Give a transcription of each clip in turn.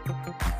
you.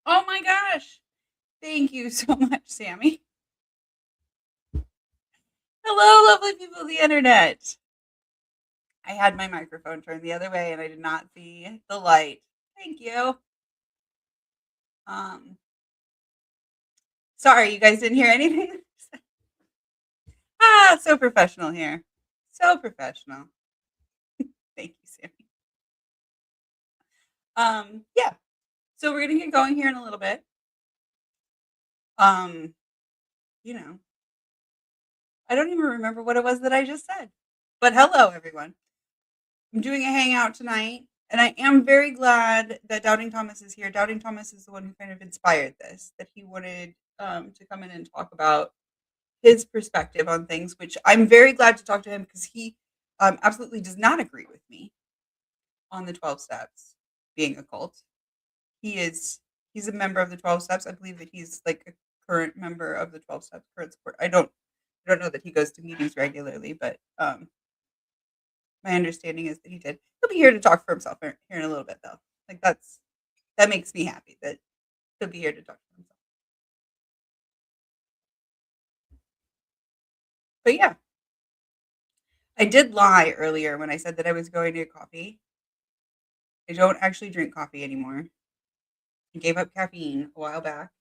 Oh my gosh. Thank you so much, Sammy. Hello, lovely people of the internet. I had my microphone turned the other way and I did not see the light. Thank you. Um, sorry, you guys didn't hear anything. So professional here. So professional. Thank you, Sammy. Yeah. So we're gonna get going here in a little bit. Um, you know, I don't even remember what it was that I just said. But hello, everyone. I'm doing a hangout tonight, and I am very glad that Doubting Thomas is here. Doubting Thomas is the one who kind of inspired this, that he wanted to come in and talk about his perspective on things, which I'm very glad to talk to him because he absolutely does not agree with me on the 12 steps being a cult. He's a member of the 12 steps. I believe that he's like a current member of the 12 steps, current support. I don't know that he goes to meetings regularly, but my understanding is that he did. He'll be here to talk for himself here in a little bit, though. Like that makes me happy that he'll be here to talk for himself. But yeah, I did lie earlier when I said that I was going to get coffee. I don't actually drink coffee anymore. I gave up caffeine a while back,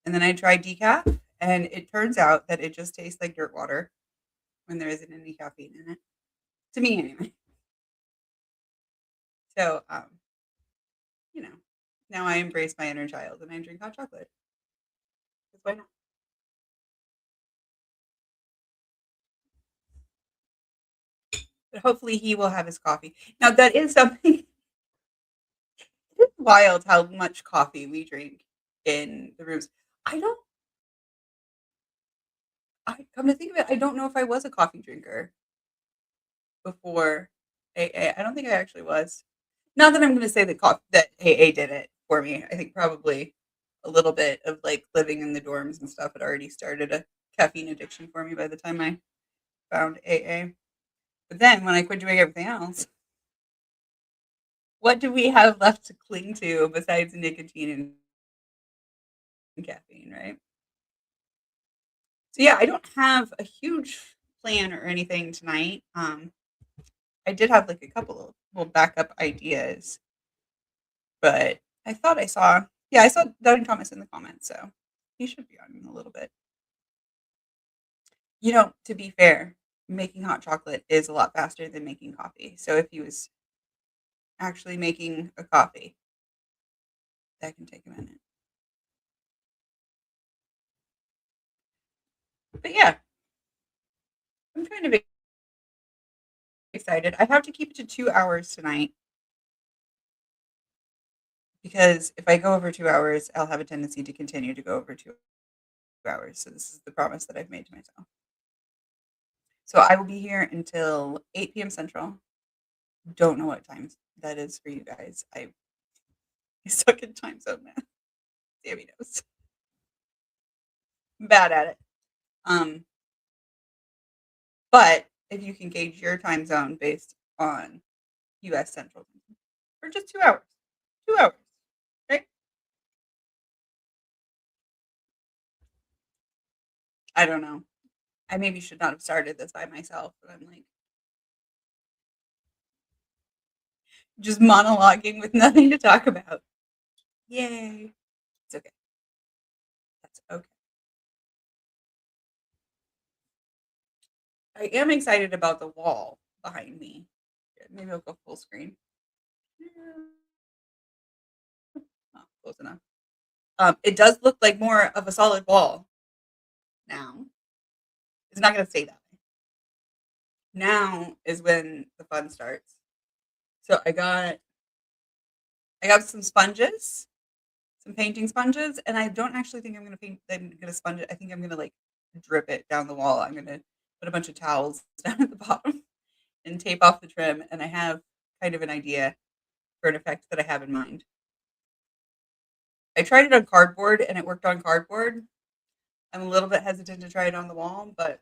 and then I tried decaf, and it turns out that it just tastes like dirt water when there isn't any caffeine in it. To me, anyway. So, you know, now I embrace my inner child and I drink hot chocolate. 'Cause why not? But hopefully he will have his coffee. Now that is something it's wild how much coffee we drink in the rooms. I don't I come to think of it, I don't know if I was a coffee drinker before AA. I don't think I actually was. Not that I'm gonna say that that AA did it for me. I think probably a little bit of like living in the dorms and stuff had already started a caffeine addiction for me by the time I found AA. But then when I quit doing everything else, what do we have left to cling to besides nicotine and caffeine, right? So yeah, I don't have a huge plan or anything tonight. I did have like a couple of little backup ideas, but I thought I saw Doubting Thomas in the comments, so he should be on in a little bit. To be fair, making hot chocolate is a lot faster than making coffee. So if he was actually making a coffee, that can take a minute. But yeah, I'm kind of excited. I have to keep it to 2 hours tonight because if I go over 2 hours, I'll have a tendency to continue to go over 2 hours. So this is the promise that I've made to myself. So I will be here until 8 p.m. Central. Don't know what time that is for you guys. I suck at time zone math. Sammy knows. I'm bad at it. Um, but if you can gauge your time zone based on U.S. Central Time for just 2 hours, 2 hours, right? I don't know. I maybe should not have started this by myself, but I'm like just monologuing with nothing to talk about. Yay! It's okay. That's okay. I am excited about the wall behind me. Maybe I'll go full screen. Not close enough. It does look like more of a solid wall now. It's not going to stay that way. Now is when the fun starts. So I got some sponges, some painting sponges, and I don't actually think I'm gonna sponge it. I think I'm gonna like drip it down the wall. I'm gonna put a bunch of towels down at the bottom and tape off the trim. And I have kind of an idea for an effect that I have in mind. I tried it on cardboard and it worked on cardboard. I'm a little bit hesitant to try it on the wall, but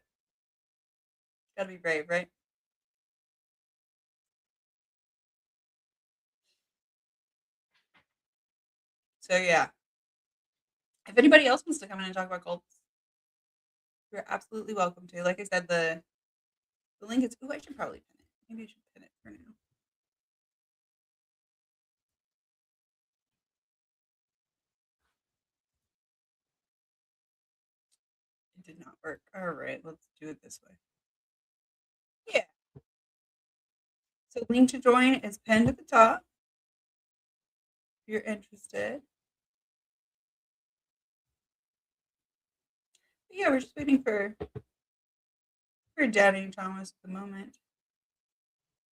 gotta be brave, right? So yeah, If anybody else wants to come in and talk about cults, you're absolutely welcome to. Like I said, the link is. Oh, I should probably pin it. Maybe I should pin it for now. It did not work. All right, let's do it this way. Yeah. So link to join is pinned at the top. If you're interested. But yeah, we're just waiting for Daddy Thomas at the moment.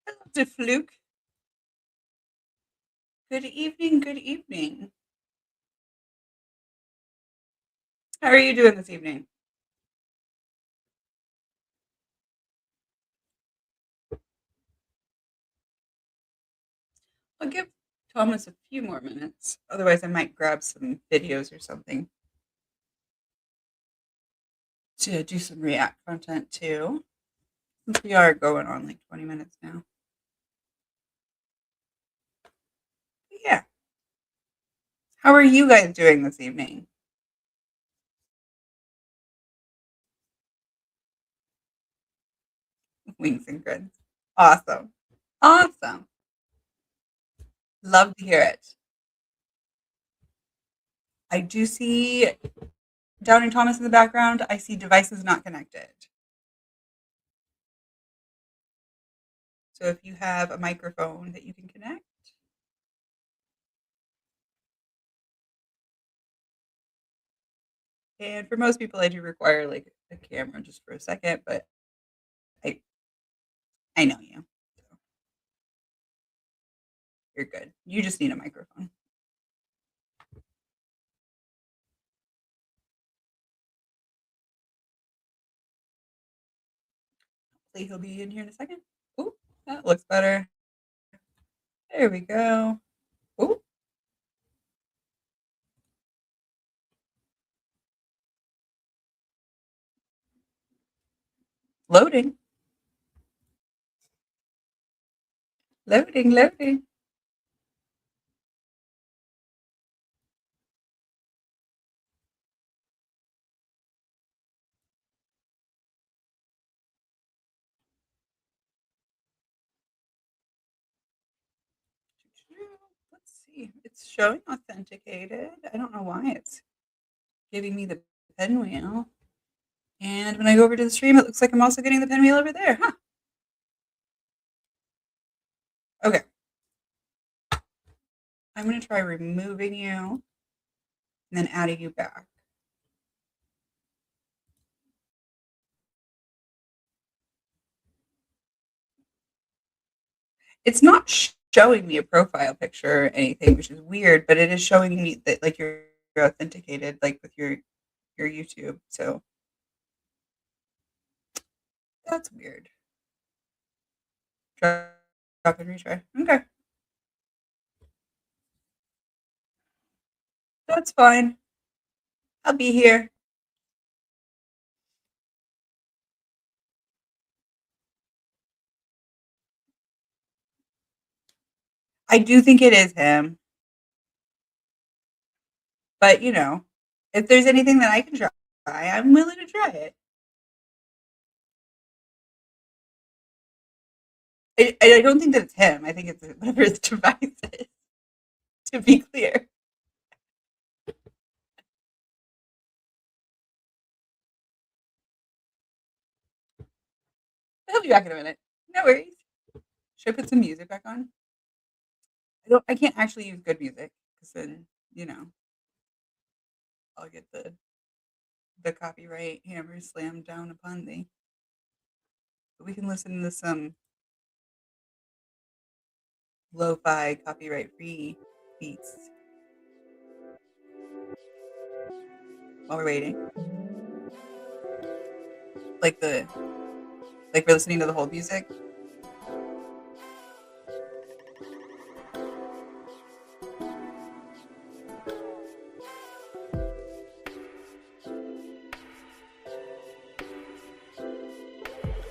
Hello, to Fluke. Good evening. Good evening. How are you doing this evening? I'll give Thomas a few more minutes. Otherwise, I might grab some videos or something to do some React content too. Since we are going on like 20 minutes now. But yeah. How are you guys doing this evening? Winks and grins. Awesome. Awesome. Love to hear it. I do see Downey Thomas in the background. I see devices not connected. So if you have a microphone that you can connect. And for most people, I do require like a camera just for a second, but I I know you. So you're good. You just need a microphone. Hopefully he'll be in here in a second. Oh, that looks better. There we go. Oh, loading. Loading, loading. Let's see. It's showing authenticated. I don't know why it's giving me the pinwheel. And when I go over to the stream, it looks like I'm also getting the pinwheel over there. Huh. Okay. I'm going to try removing you and then adding you back. It's not showing me a profile picture or anything, which is weird, but it is showing me that like you're authenticated, like with your YouTube. So that's weird. Drop and retry. Okay, that's fine. I'll be here. I do think it is him, but if there's anything that I can try, I'm willing to try it. I don't think that it's him. I think it's whatever his device is. To be clear. I'll be back in a minute. No worries. Should I put some music back on? I can't actually use good music because then I'll get the copyright hammer slammed down upon thee. But we can listen to some lo-fi copyright free beats while we're waiting. Like we're listening to the whole music.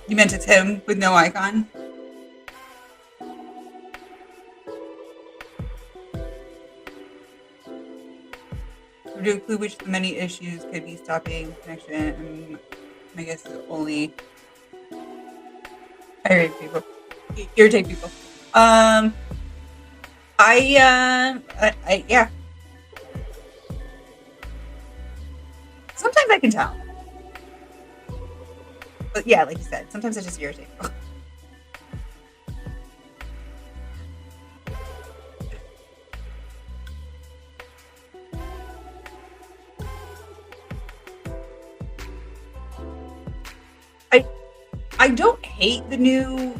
You meant it's him with no icon? Or do a clue which of the many issues could be stopping connection? I guess it's only irate people, irritate people. Yeah. Sometimes I can tell, but yeah, like you said, sometimes I just irritate people. I don't hate the new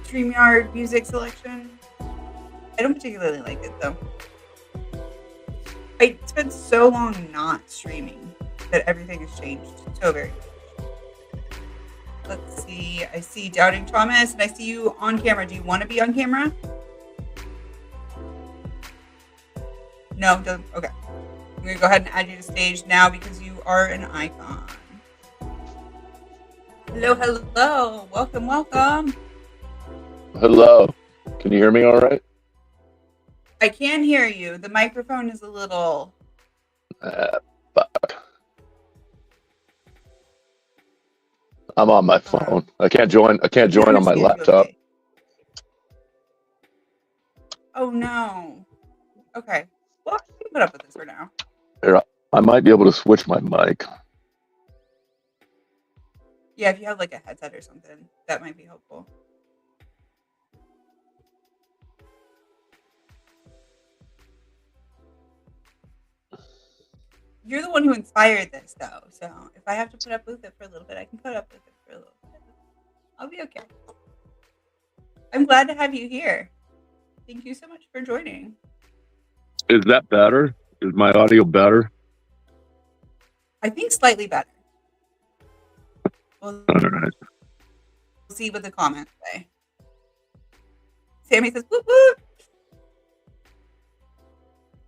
StreamYard music selection. I don't particularly like it though. I spent so long not streaming that everything has changed so very much. Let's see. I see Doubting Thomas and I see you on camera. Do you want to be on camera? No, don't. Okay. I'm going to go ahead and add you to stage now because you are an icon. Hello, hello. Welcome, welcome. Hello. Can you hear me all right? I can hear you. The microphone is a little... Fuck. I'm on my phone. I can't join on my laptop. Okay. Oh, no. Okay. Well, I can put up with this for now. Here, I might be able to switch my mic. Yeah, if you have like a headset or something, that might be helpful. You're the one who inspired this, though. So if I have to put up with it for a little bit, I can put up with it for a little bit. I'll be okay. I'm glad to have you here. Thank you so much for joining. Is that better? Is my audio better? I think slightly better. All right. We'll see what the comments say. Sammy says, whoop, whoop.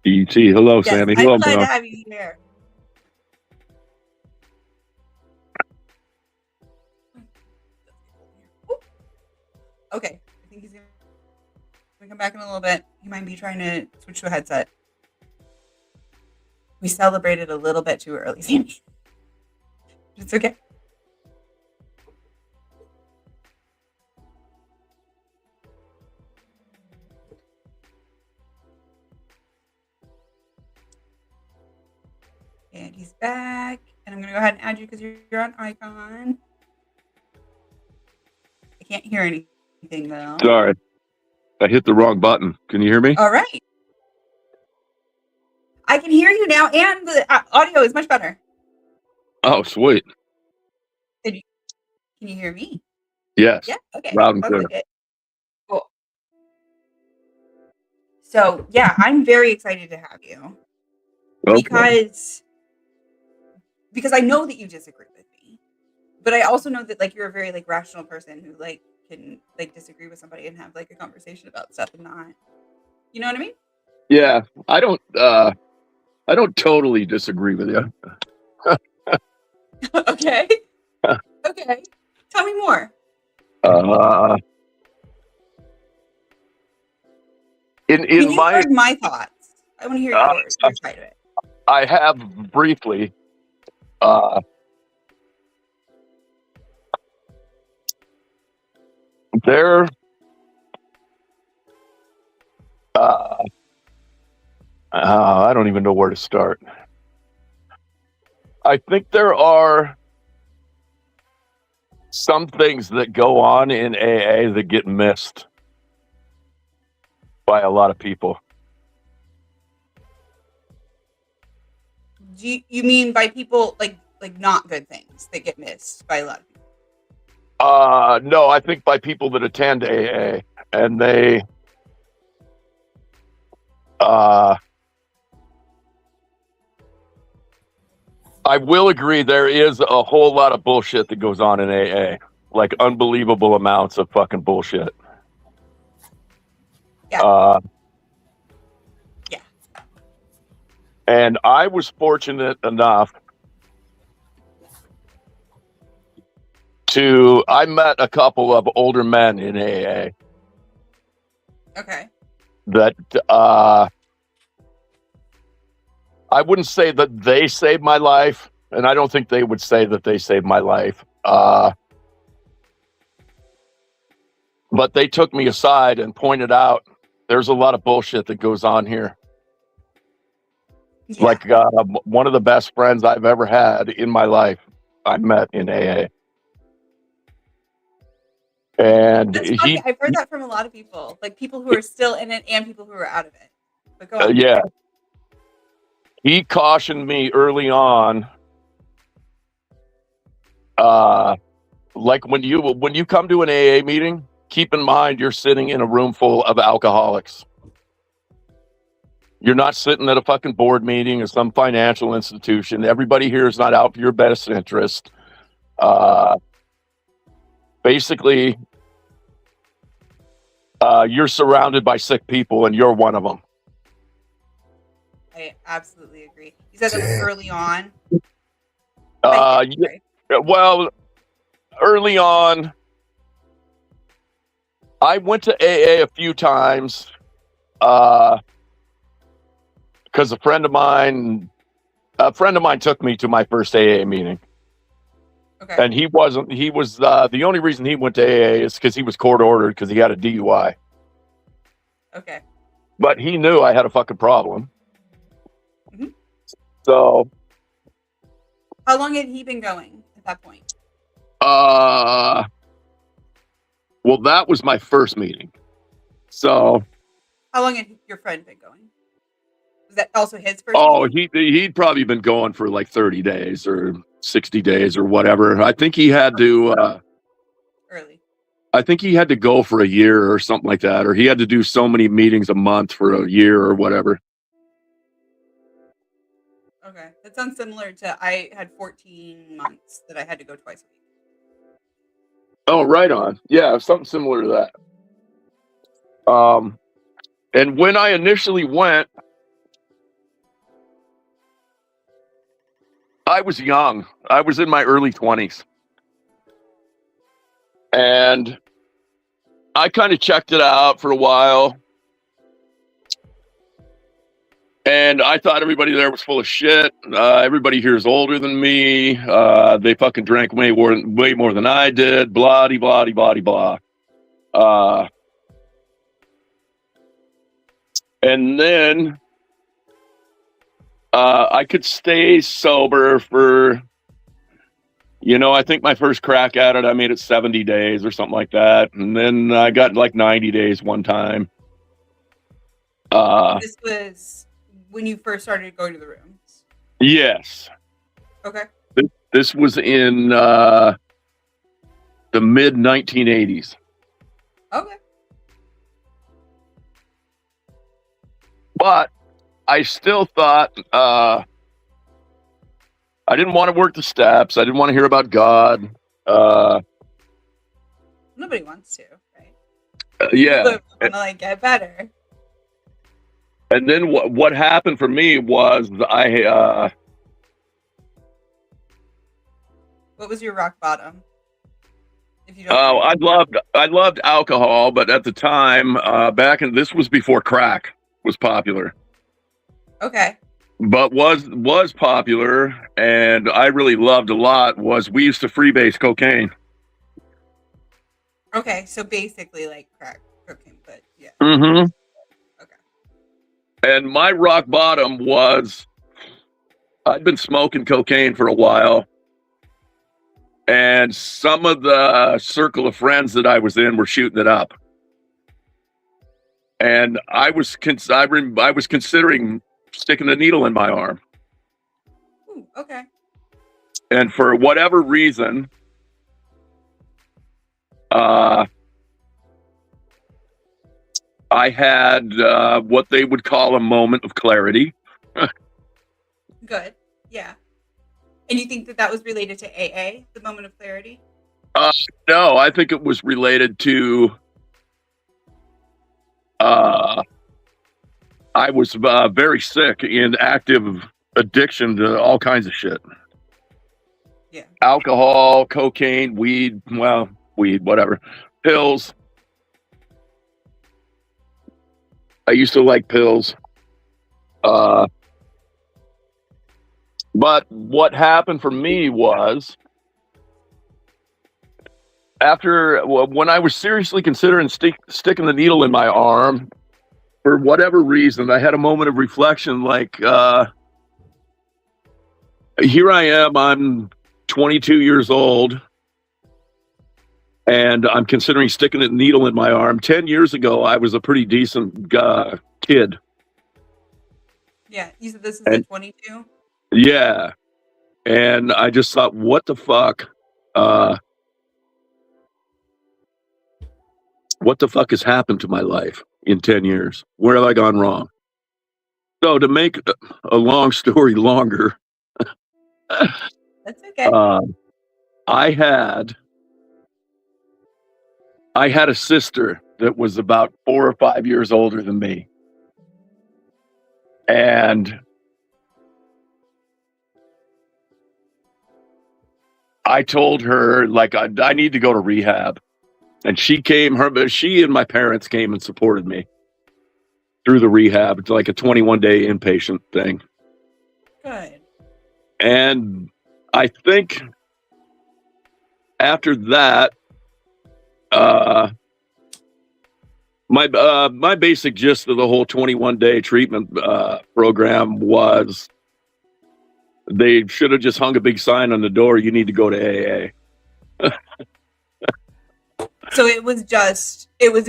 E.T. Hello, yes, Sammy. Hello, I'm glad to have you here. Okay. I think he's going to come back in a little bit. He might be trying to switch to a headset. We celebrated a little bit too early, Sammy. It's okay. And he's back. And I'm going to go ahead and add you because you're on icon. I can't hear anything, though. Sorry. I hit the wrong button. Can you hear me? All right. I can hear you now, and the audio is much better. Oh, sweet. Can you hear me? Yes. Yeah, okay. Loud and clear. Like cool. So, yeah, I'm very excited to have you. Okay. Because I know that you disagree with me, but I also know that like you're a very like rational person who like can like disagree with somebody and have like a conversation about stuff and not, you know what I mean? Yeah, I don't totally disagree with you. Okay. Okay. Tell me more. In my thoughts. I want to hear yours, your side of it. I have briefly. There. I don't even know where to start. I think there are some things that go on in AA that get missed by a lot of people. Do you mean by people like not good things that get missed by a lot of people? No, I think by people that attend AA and they I will agree there is a whole lot of bullshit that goes on in AA. Like unbelievable amounts of fucking bullshit. Yeah. Yeah. And I was fortunate enough I met a couple of older men in AA. Okay. That I wouldn't say that they saved my life, and I don't think they would say that they saved my life. But they took me aside and pointed out there's a lot of bullshit that goes on here. Yeah. Like one of the best friends I've ever had in my life, I met in AA. And That's funny. I've heard that from a lot of people, like people who are still in it and people who are out of it. But go on. Yeah, he cautioned me early on. Like when you come to an AA meeting, keep in mind you're sitting in a room full of alcoholics. You're not sitting at a fucking board meeting or some financial institution. Everybody here is not out for your best interest. Basically, you're surrounded by sick people, and you're one of them. I absolutely agree. You said that was early on. Well, early on, I went to AA a few times because a friend of mine took me to my first AA meeting. Okay. And he was the only reason he went to AA is because he was court ordered because he had a DUI. Okay. But he knew I had a fucking problem. Mm-hmm. So. How long had he been going at that point? Well, that was my first meeting. So. How long had your friend been going? Was that also his first meeting? He'd probably been going for like 30 days or 60 days or whatever. I think he had to early. I think he had to go for a year or something like that, or he had to do so many meetings a month for a year or whatever. Okay. That sounds similar to I had 14 months that I had to go twice a week. Oh, right on. Yeah, something similar to that. And when I initially went, I was young. I was in my early 20s. And I kind of checked it out for a while. And I thought everybody there was full of shit. Everybody here is older than me. They fucking drank way more than I did. Blah, blah, blah, blah. And then I could stay sober for, I think my first crack at it, I made it 70 days or something like that. And then I got like 90 days one time. This was when you first started going to the rooms? Yes. Okay. This was in the mid 1980s. Okay. But I still thought I didn't want to work the steps. I didn't want to hear about God. Nobody wants to, right? Yeah. People want to like get better. And then what happened for me was what was your rock bottom? If you don't I loved alcohol, but at the time, this was before crack was popular. Okay. But was popular, and I really loved a lot, was we used to freebase cocaine. Okay, so basically like crack cocaine, but yeah. Mm-hmm. Okay. And my rock bottom was I'd been smoking cocaine for a while, and some of the circle of friends that I was in were shooting it up. And I was considering sticking a needle in my arm. Ooh, okay. And for whatever reason, I had what they would call a moment of clarity. Good. Yeah. And you think that was related to AA, the moment of clarity? No, I think it was related to I was very sick in active addiction to all kinds of shit. Yeah. Alcohol, cocaine, weed, whatever. Pills. I used to like pills. But what happened for me was when I was seriously considering sticking the needle in my arm, for whatever reason, I had a moment of reflection. Like, here I am, I'm 22 years old, and I'm considering sticking a needle in my arm. 10 years ago, I was a pretty decent kid. Yeah, you said this is And at 22? yeah, and I just thought, what the fuck? What the fuck has happened to my life in 10 years? Where have I gone wrong? So to make a long story longer, That's okay. I had a sister that was about 4 or 5 years older than me. And I told her, like, I need to go to rehab. And she and my parents came and supported me through the rehab. It's like a 21-day inpatient thing. Good. And I think after that, my basic gist of the whole 21-day treatment program was they should have just hung a big sign on the door, you need to go to AA. So it was an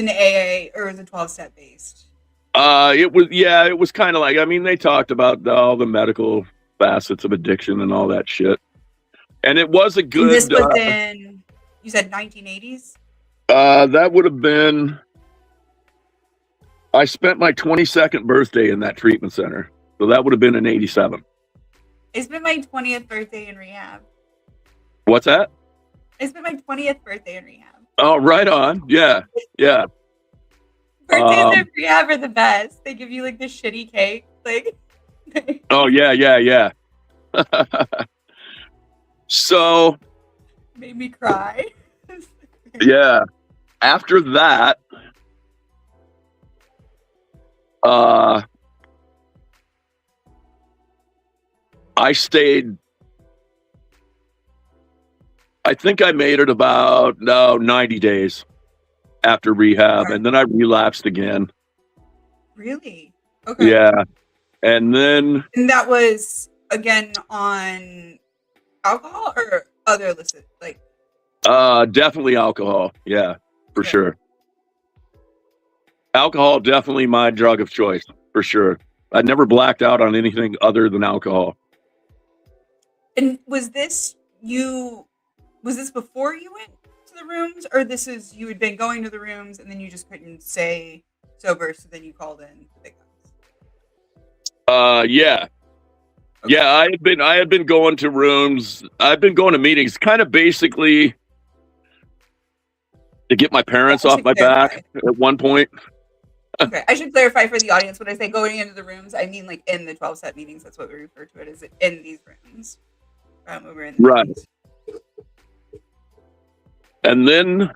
AA, or it was a 12-step based? It was kind of like, I mean, they talked about all the medical facets of addiction and all that shit. And it was a good... And this was in, you said 1980s? That would have been... I spent my 22nd birthday in that treatment center. So that would have been in 87. I spent my 20th birthday in rehab. What's that? I spent my 20th birthday in rehab. Oh, right on. Yeah. Yeah. Birthdays in rehab are the best. They give you like this shitty cake. Like, oh, yeah. So. Made me cry. Yeah. After that, I stayed. I think I made it about 90 days after rehab, and then I relapsed again. Really? Okay. Yeah. And that was again on alcohol or other illicit, like? Definitely alcohol. Yeah, for sure. Alcohol, definitely my drug of choice, for sure. I never blacked out on anything other than alcohol. And was this before you went to the rooms, or you had been going to the rooms and then you just couldn't stay sober, so then you called in the big guns? Yeah. Okay. Yeah, I had been going to rooms. I've been going to meetings, kind of basically to get my parents off my back at one point. Okay, I should clarify for the audience, when I say going into the rooms, I mean like in the 12-step meetings. That's what we refer to it as, in these rooms. When we're in the right. Meetings. And then did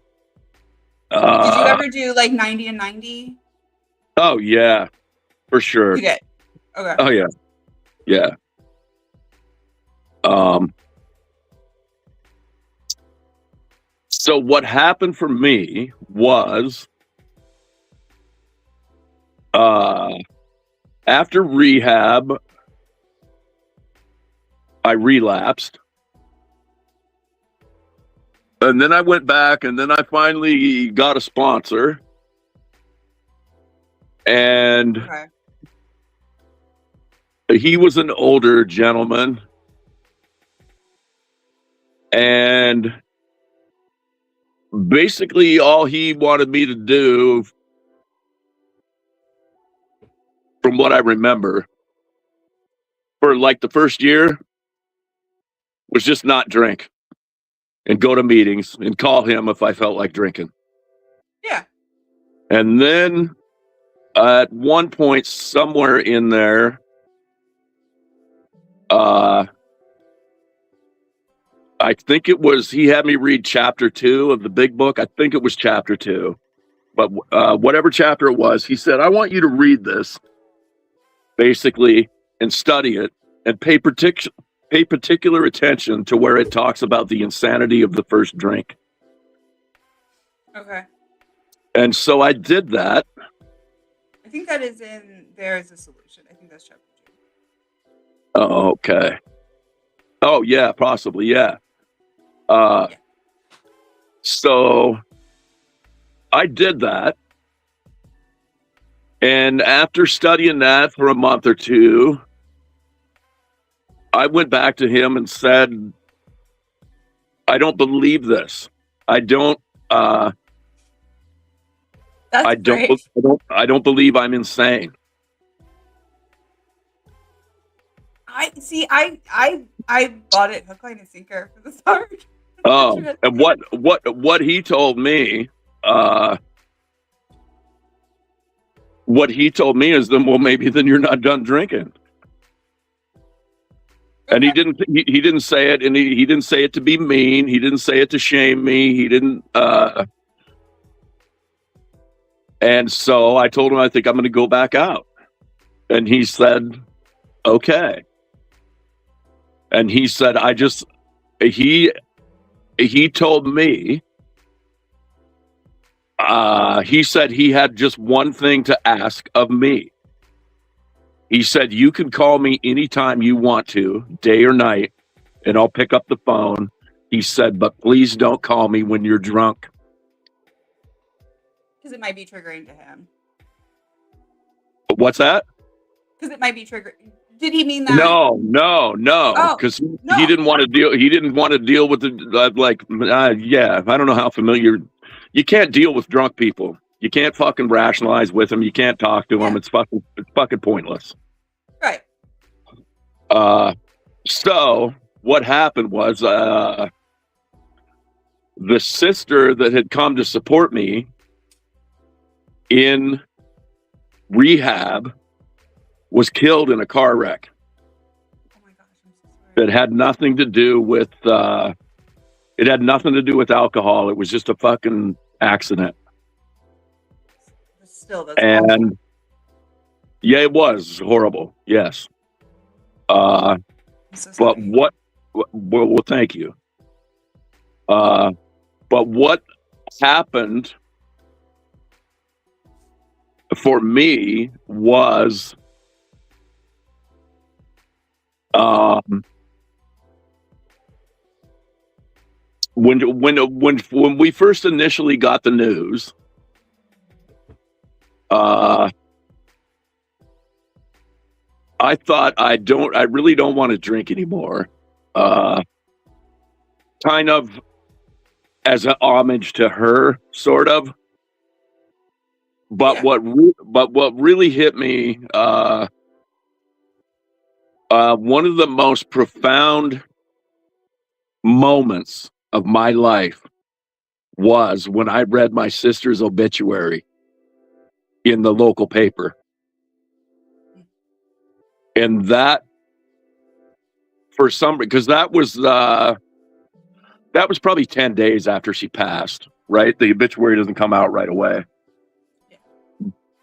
you ever do like 90 and 90? Oh yeah, for sure. You did. Okay. Oh yeah. Yeah. So what happened for me was after rehab, I relapsed. And then I went back, and then I finally got a sponsor. And he was an older gentleman. And basically all he wanted me to do, from what I remember, for like the first year, was just not drink and go to meetings and call him if I felt like drinking. Yeah. And then at one point somewhere in there, I think it was, he had me read chapter 2 of the big book. I think it was chapter 2, but whatever chapter it was, he said, I want you to read this basically and study it and pay pay particular attention to where it talks about the insanity of the first drink. Okay. And so I did that. I think that is in There Is a Solution. I think that's chapter 2. Oh, okay. Oh, yeah, possibly. Yeah. Uh, Yeah. So I did that. And after studying that for a month or two, I went back to him and said, I don't believe this. I don't, That's I don't, great. I don't believe I'm insane. I bought it hook, line, and sinker for the start. Oh, and what he told me, what he told me is then, well, maybe then you're not done drinking. And he didn't say it, and he didn't say it to be mean. He didn't say it to shame me. He didn't. And so I told him, I think I'm going to go back out. And he said, okay. And he said, he told me, he said he had just one thing to ask of me. He said, you can call me anytime you want to, day or night, and I'll pick up the phone. He said, but please don't call me when you're drunk. Because it might be triggering to him. What's that? Because it might be triggering. Did he mean that? No. Oh, Because no. he didn't want to deal. He didn't want to deal with the yeah. I don't know how familiar. You can't deal with drunk people. You can't fucking rationalize with them. You can't talk to them. Yeah. It's fucking pointless. Right. So what happened was the sister that had come to support me in rehab was killed in a car wreck. Oh my gosh, I'm so sorry. That had nothing to do with it had nothing to do with alcohol. It was just a fucking accident. But still, that's And awful. yeah, it was horrible. Yes. I'm so sorry. But well, thank you. But what happened for me was when we first initially got the news, I thought I really don't want to drink anymore. Kind of as an homage to her, sort of. But Yeah. what really hit me, one of the most profound moments of my life was when I read my sister's obituary in the local paper. And that, because that was probably 10 days after she passed, right? The obituary doesn't come out right away. Yeah.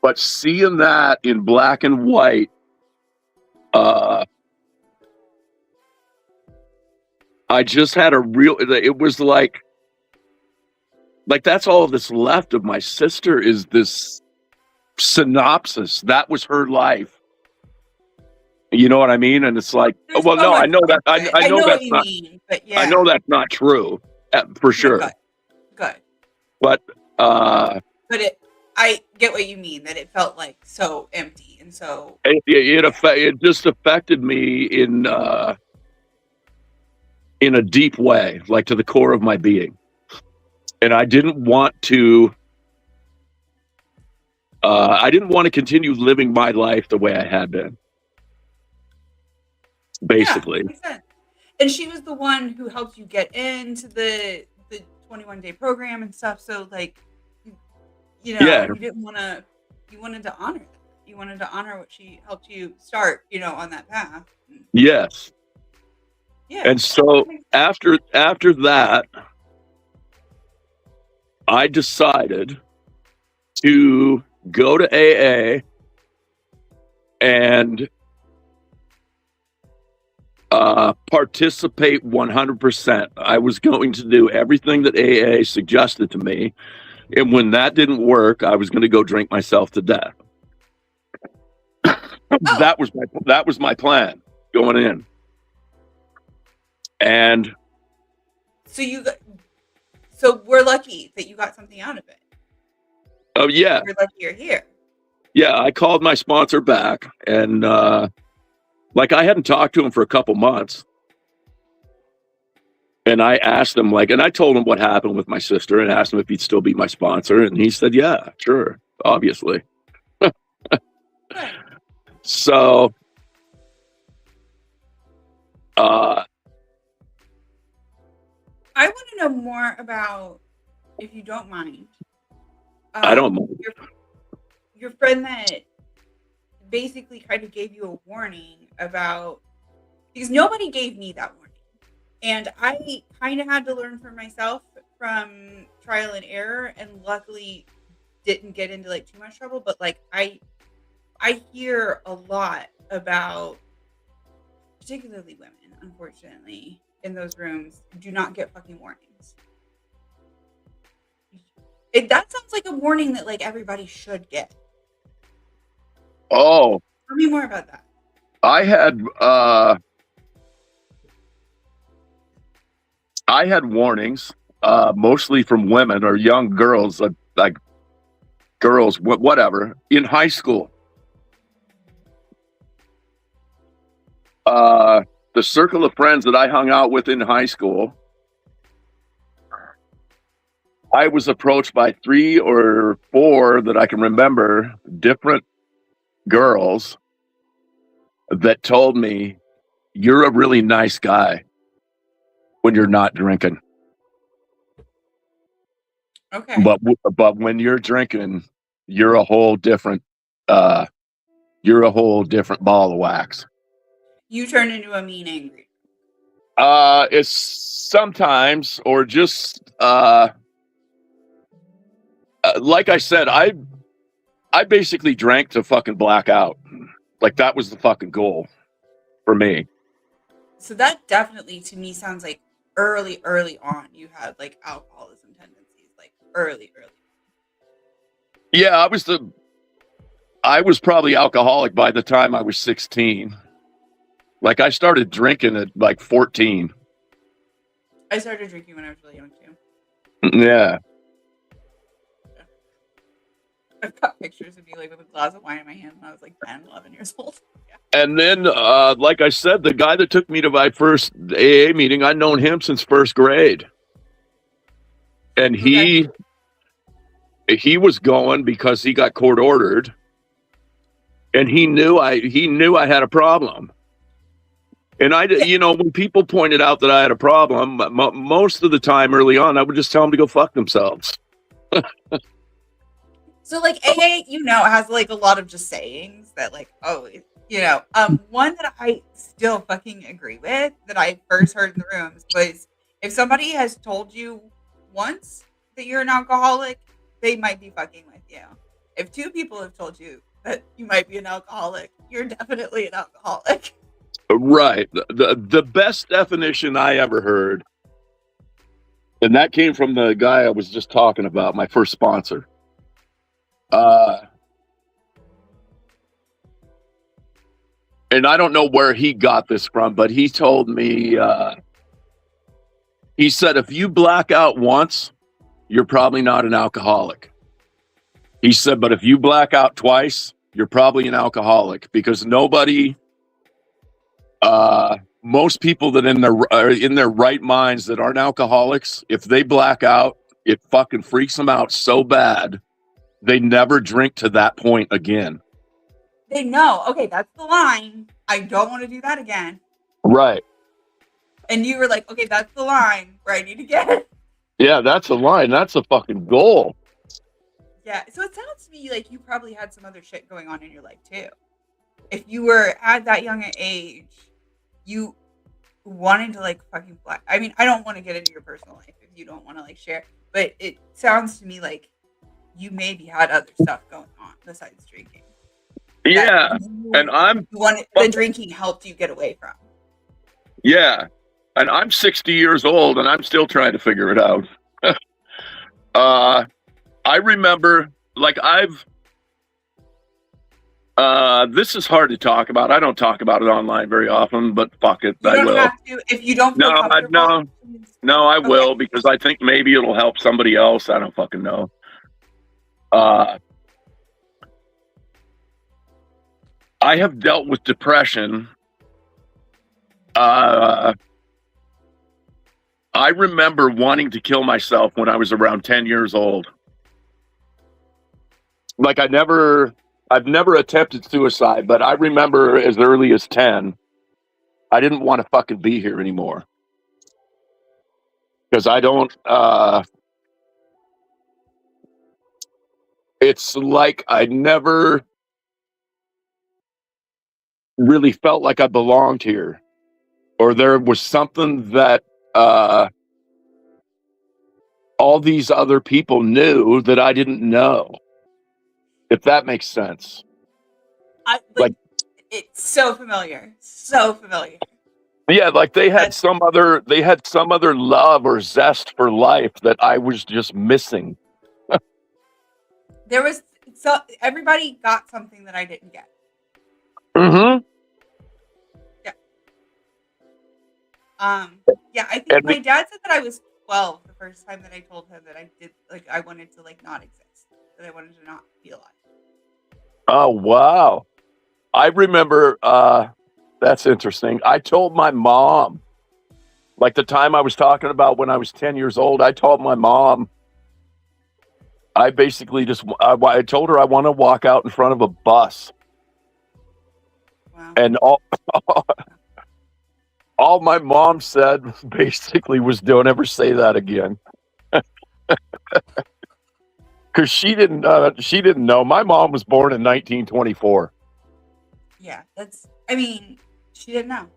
But seeing that in black and white, I just had it was like that's all that's left of my sister is this synopsis. That was her life. You know what I mean? And it's like, There's well, so no, much I know that. more I to it. know what that's you not. mean, but yeah. I know that's not true, for sure. Yeah, good. But But I get what you mean. That it felt like so empty and so. it just affected me in a deep way, like to the core of my being. And I didn't want to. I didn't want to continue living my life the way I had been. Basically. Yeah, makes sense. And she was the one who helped you get into the 21-day program and stuff. So like, you know, Yeah. you didn't want to. You wanted to honor that. You wanted to honor what she helped you start. You know, on that path. Yes. Yeah. And so after that, I decided to go to AA and participate 100%. I was going to do everything that AA suggested to me. And when that didn't work, I was going to go drink myself to death. Oh, That was my plan going in. And so we're lucky that you got something out of it. oh yeah, We're lucky you're here. yeah, I called my sponsor back, and like I hadn't talked to him for a couple months. And I asked him, like, and I told him what happened with my sister and asked him if he'd still be my sponsor. And he said, yeah, sure, obviously. Right. So, I want to know more about, if you don't mind. I don't know. Your friend that basically kind of gave you a warning about, because nobody gave me that warning. And I kind of had to learn for myself from trial and error, and luckily didn't get into like too much trouble. But like I hear a lot about, particularly women, unfortunately, in those rooms, do not get fucking warnings. That sounds like a warning that like everybody should get. Oh, Tell me more about that. I had warnings, mostly from women or young girls, like girls, whatever, in high school. The circle of friends that I hung out with in high school, I was approached by 3 or 4 that I can remember, different girls that told me, you're a really nice guy when you're not drinking. Okay. But when you're drinking, you're a whole different ball of wax. You turn into a mean, angry. It's sometimes, or just like I said, I basically drank to fucking black out. Like that was the fucking goal for me. So that definitely, to me, sounds like early on you had like alcoholism tendencies, like early. Yeah, I was probably alcoholic by the time I was 16. Like I started drinking at like 14. I started drinking when I was really young too. Yeah. I've got pictures of me like with a glass of wine in my hand when I was like 10, 11 years old. Yeah. And then, like I said, the guy that took me to my first AA meeting, I'd known him since first grade. And he was going because he got court ordered. And he knew I had a problem. And when people pointed out that I had a problem, most of the time early on, I would just tell them to go fuck themselves. So like AA, has like a lot of just sayings that like, one that I still fucking agree with that I first heard in the rooms was, if somebody has told you once that you're an alcoholic, they might be fucking with you. If 2 people have told you that you might be an alcoholic, you're definitely an alcoholic. Right. The best definition I ever heard, and that came from the guy I was just talking about, my first sponsor. And I don't know where he got this from, but he told me, he said, if you black out once, you're probably not an alcoholic. He said, but if you black out twice, you're probably an alcoholic, because most people that are in their right minds that aren't alcoholics, if they black out, it fucking freaks them out so bad, they never drink to that point again. They know, okay, that's the line. I don't want to do that again. Right. And you were like, okay, that's the line where I need to get. Yeah, that's a line. That's a fucking goal. Yeah. So it sounds to me like you probably had some other shit going on in your life too. If you were at that young an age, you wanted to like fucking fly. I mean, I don't want to get into your personal life if you don't want to like share, but it sounds to me like you maybe had other stuff going on besides drinking. Yeah. And the drinking helped you get away from. Yeah. And I'm 60 years old and I'm still trying to figure it out. I remember, like, this is hard to talk about. I don't talk about it online very often, but fuck it, You I don't will. have to if you don't No, feel comfortable. no, I Okay. will, because I think maybe it'll help somebody else. I don't fucking know. I have dealt with depression. I remember wanting to kill myself when I was around 10 years old. Like, I've never attempted suicide, but I remember as early as 10, I didn't want to fucking be here anymore. Because I don't, it's like I never really felt like I belonged here, or there was something that all these other people knew that I didn't know, if that makes sense. Like it's so familiar. So familiar. Yeah, like they had That's some other love or zest for life that I was just missing. there was so everybody got something that I didn't get. Mm-hmm. Yeah. Yeah, I think And my dad said that I was 12 the first time that I told him that I did like I wanted to like not exist. That I wanted to not be alive. oh wow. I remember that's interesting. I told my mom, like the time I was talking about when I was 10 years old, I told my mom, I basically I told her I want to walk out in front of a bus. Wow. And all my mom said basically was, don't ever say that again. Because she didn't know. My mom was born in 1924. Yeah, I mean, she didn't know.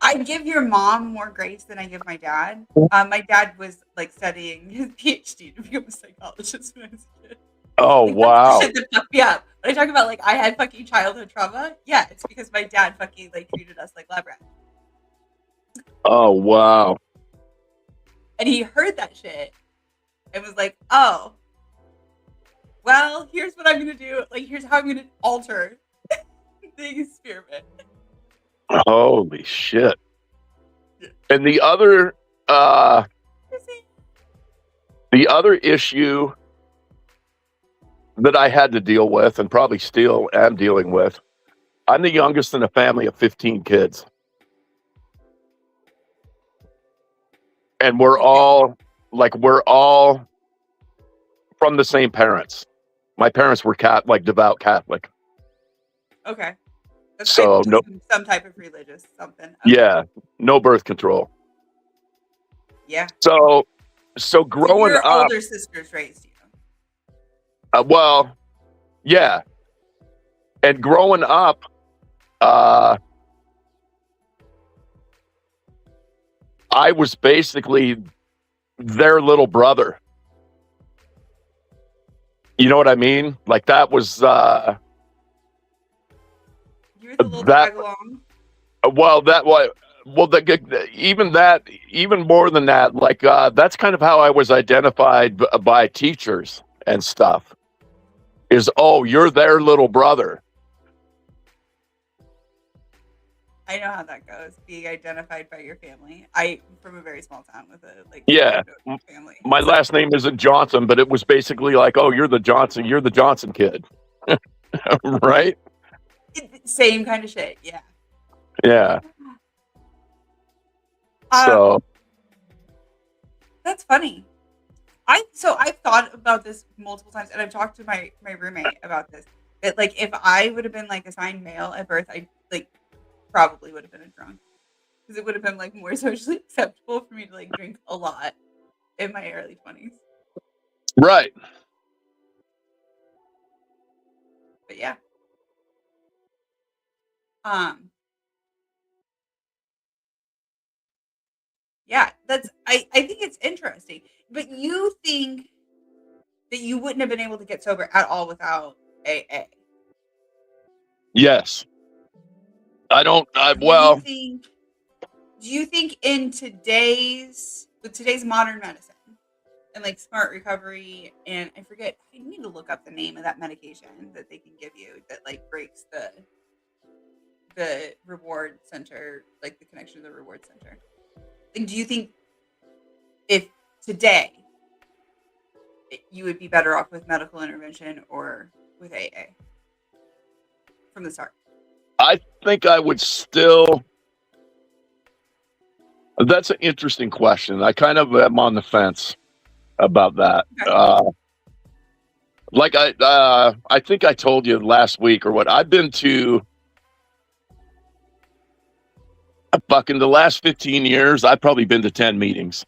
I give your mom more grace than I give my dad. My dad was like studying his PhD to become a psychologist when I was a kid. Oh Like that's wow. the shit that fucked me up. When I talk about like I had fucking childhood trauma, yeah, it's because my dad fucking like treated us like lab rats. Oh wow. And he heard that shit and was like, oh, well, here's what I'm gonna do. Like, here's how I'm gonna alter the experiment. Holy shit. And the other issue that I had to deal with, and probably still am dealing with, I'm the youngest in a family of 15 kids. And we're all from the same parents. My parents were devout Catholic. Okay. So no, some type of religious something. Okay. Yeah, no birth control. Yeah. So growing your up, older sisters raised you. well, yeah, and growing up, I was basically their little brother. You know what I mean? Like that was You were the little tag along. Even more than that, like that's kind of how I was identified by teachers and stuff. Is, oh, you're their little brother. I know how that goes, being identified by your family. I'm from a very small town with a family. My last name isn't Johnson, but it was basically like, oh, you're the Johnson kid. Right? Same kind of shit, yeah. Yeah. So that's funny. I've thought about this multiple times, and I've talked to my roommate about this. That like if I would have been like assigned male at birth, I like probably would have been a drunk, because it would have been like more socially acceptable for me to like drink a lot in my early 20s. Right. But yeah. Yeah, I think it's interesting. But you think that you wouldn't have been able to get sober at all without AA? Yes. I don't. Do you think do you think with today's modern medicine and like smart recovery, and I need to look up the name of that medication that they can give you that like breaks the reward center, like the connection to the reward center. Like, do you think if today you would be better off with medical intervention or with AA from the start? I think I would still. That's an interesting question. I kind of am on the fence about that. Okay. Like I think I told you last week or what. I've been to in the last 15 years. I've probably been to 10 meetings.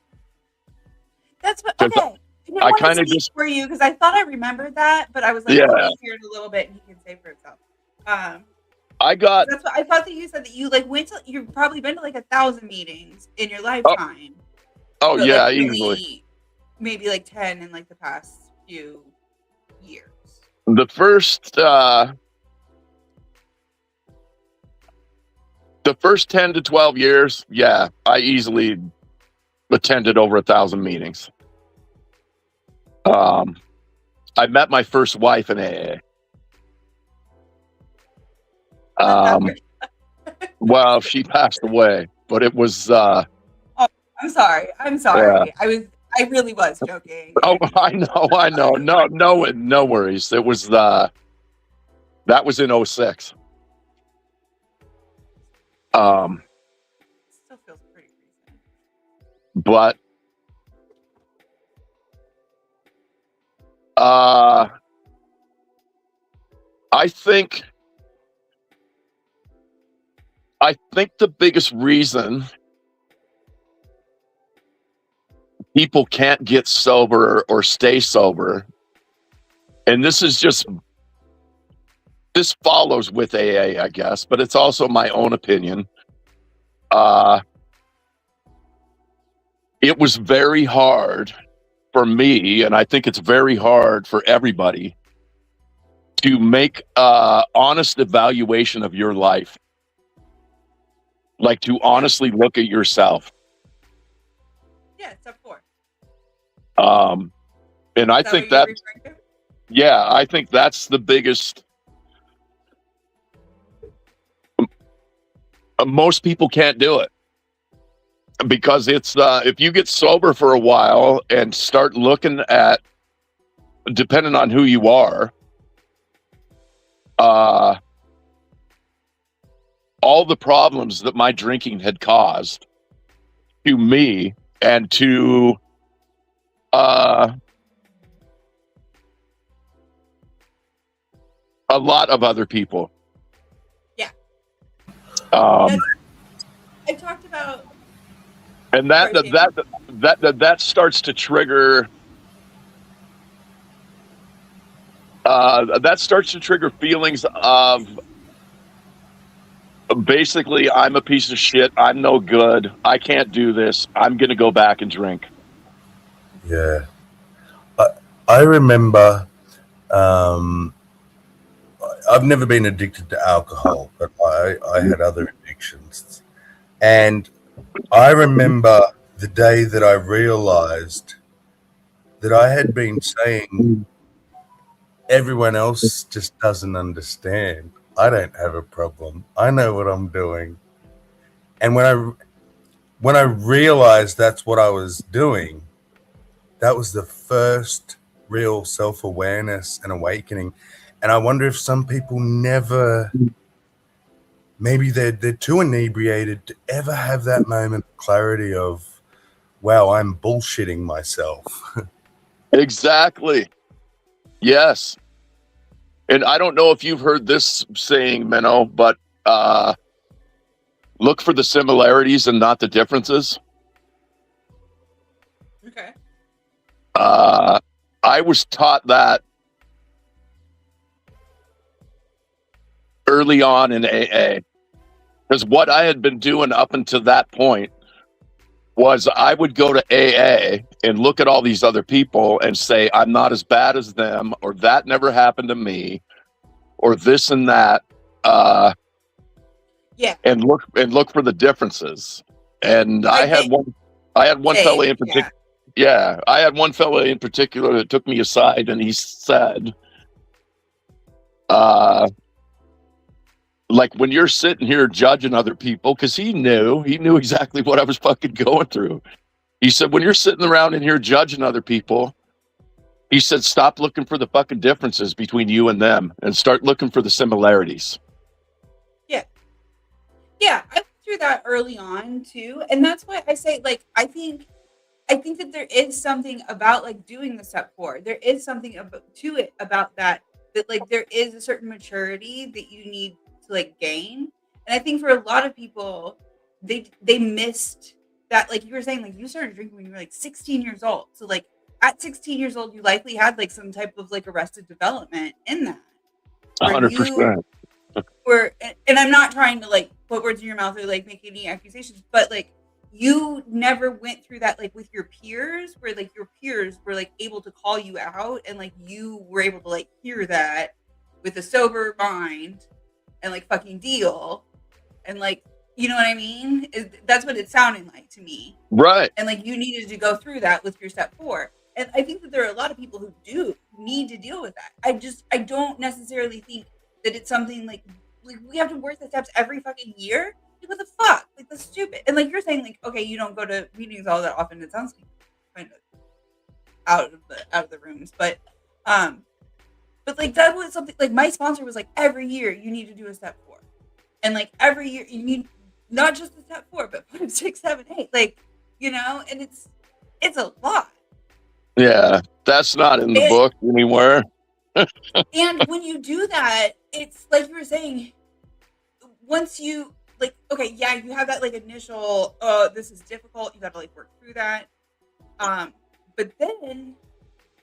That's what. Okay. I kind of just for you because I thought I remembered that, but I was like, yeah. Let me hear it a little bit, and he can say for himself. That's what I thought that you said, that you like went to. You've probably been to like 1,000 meetings in your lifetime. Oh yeah, like, easily. Maybe like 10 in like the past few years. The first 10 to 12 years, yeah, I easily attended over 1,000 meetings. I met my first wife in AA. Well, she passed away, but it was. Oh, I'm sorry. Yeah. I really was joking. Oh, I know. No worries. It was that was in 2006. Still feels pretty recent. But I think the biggest reason people can't get sober or stay sober, and this follows with AA, I guess, but it's also my own opinion. It was very hard for me, and I think it's very hard for everybody to make an honest evaluation of your life. Like to honestly look at yourself. Yeah, step 4. And I think that, yeah, I think that's the biggest. Most people can't do it because it's if you get sober for a while and start looking at, depending on who you are, all the problems that my drinking had caused to me and to a lot of other people. Yeah. I talked about, and that starts to trigger. That starts to trigger feelings of. Basically, I'm a piece of shit. I'm no good. I can't do this. I'm going to go back and drink. Yeah. I remember, I've never been addicted to alcohol, but I had other addictions. And I remember the day that I realized that I had been saying, everyone else just doesn't understand. I don't have a problem. I know what I'm doing. And when I realized that's what I was doing, that was the first real self-awareness and awakening. And I wonder if some people never, maybe they're too inebriated to ever have that moment of clarity of, wow, I'm bullshitting myself. Exactly. Yes. And I don't know if you've heard this saying, Menno, but look for the similarities and not the differences. Okay. I was taught that early on in AA, because what I had been doing up until that point was I would go to AA and look at all these other people and say, I'm not as bad as them, or that never happened to me, or this and that. Yeah. And look for the differences. And I I had get one shame. fella in particular. Yeah, I had one fella in particular that took me aside and he said, like when you're sitting here judging other people, because he knew exactly what I was fucking going through. He said, when you're sitting around in here judging other people, he said, stop looking for the fucking differences between you and them and start looking for the similarities. Yeah. Yeah, I went through that early on too. And that's why I say, like, I think that there is something about like doing the step 4. There is something to it about that like there is a certain maturity that you need to like gain. And I think for a lot of people, they missed that. Like you were saying, like you started drinking when you were like 16 years old. So like at 16 years old, you likely had like some type of like arrested development in that, where you 100%. were, and I'm not trying to like put words in your mouth or like make any accusations, but like you never went through that like with your peers, where like your peers were like able to call you out and like you were able to like hear that with a sober mind and like fucking deal and like, you know what I mean? That's what it's sounding like to me. Right. And like you needed to go through that with your step 4. And I think that there are a lot of people who do need to deal with that. I don't necessarily think that it's something like we have to work the steps every fucking year. Like, what the fuck? Like that's stupid. And like you're saying, like, okay, you don't go to meetings all that often. It sounds kind of out of the rooms. But like that was something like my sponsor was like, every year you need to do a step 4. And like every year you need not just the step 4, but 5, 6, 7, 8. Like, you know, and it's a lot. Yeah, that's not in the book anywhere. And when you do that, it's like you were saying, once you like, okay, yeah, you have that like initial, oh, this is difficult. You got to like work through that. But then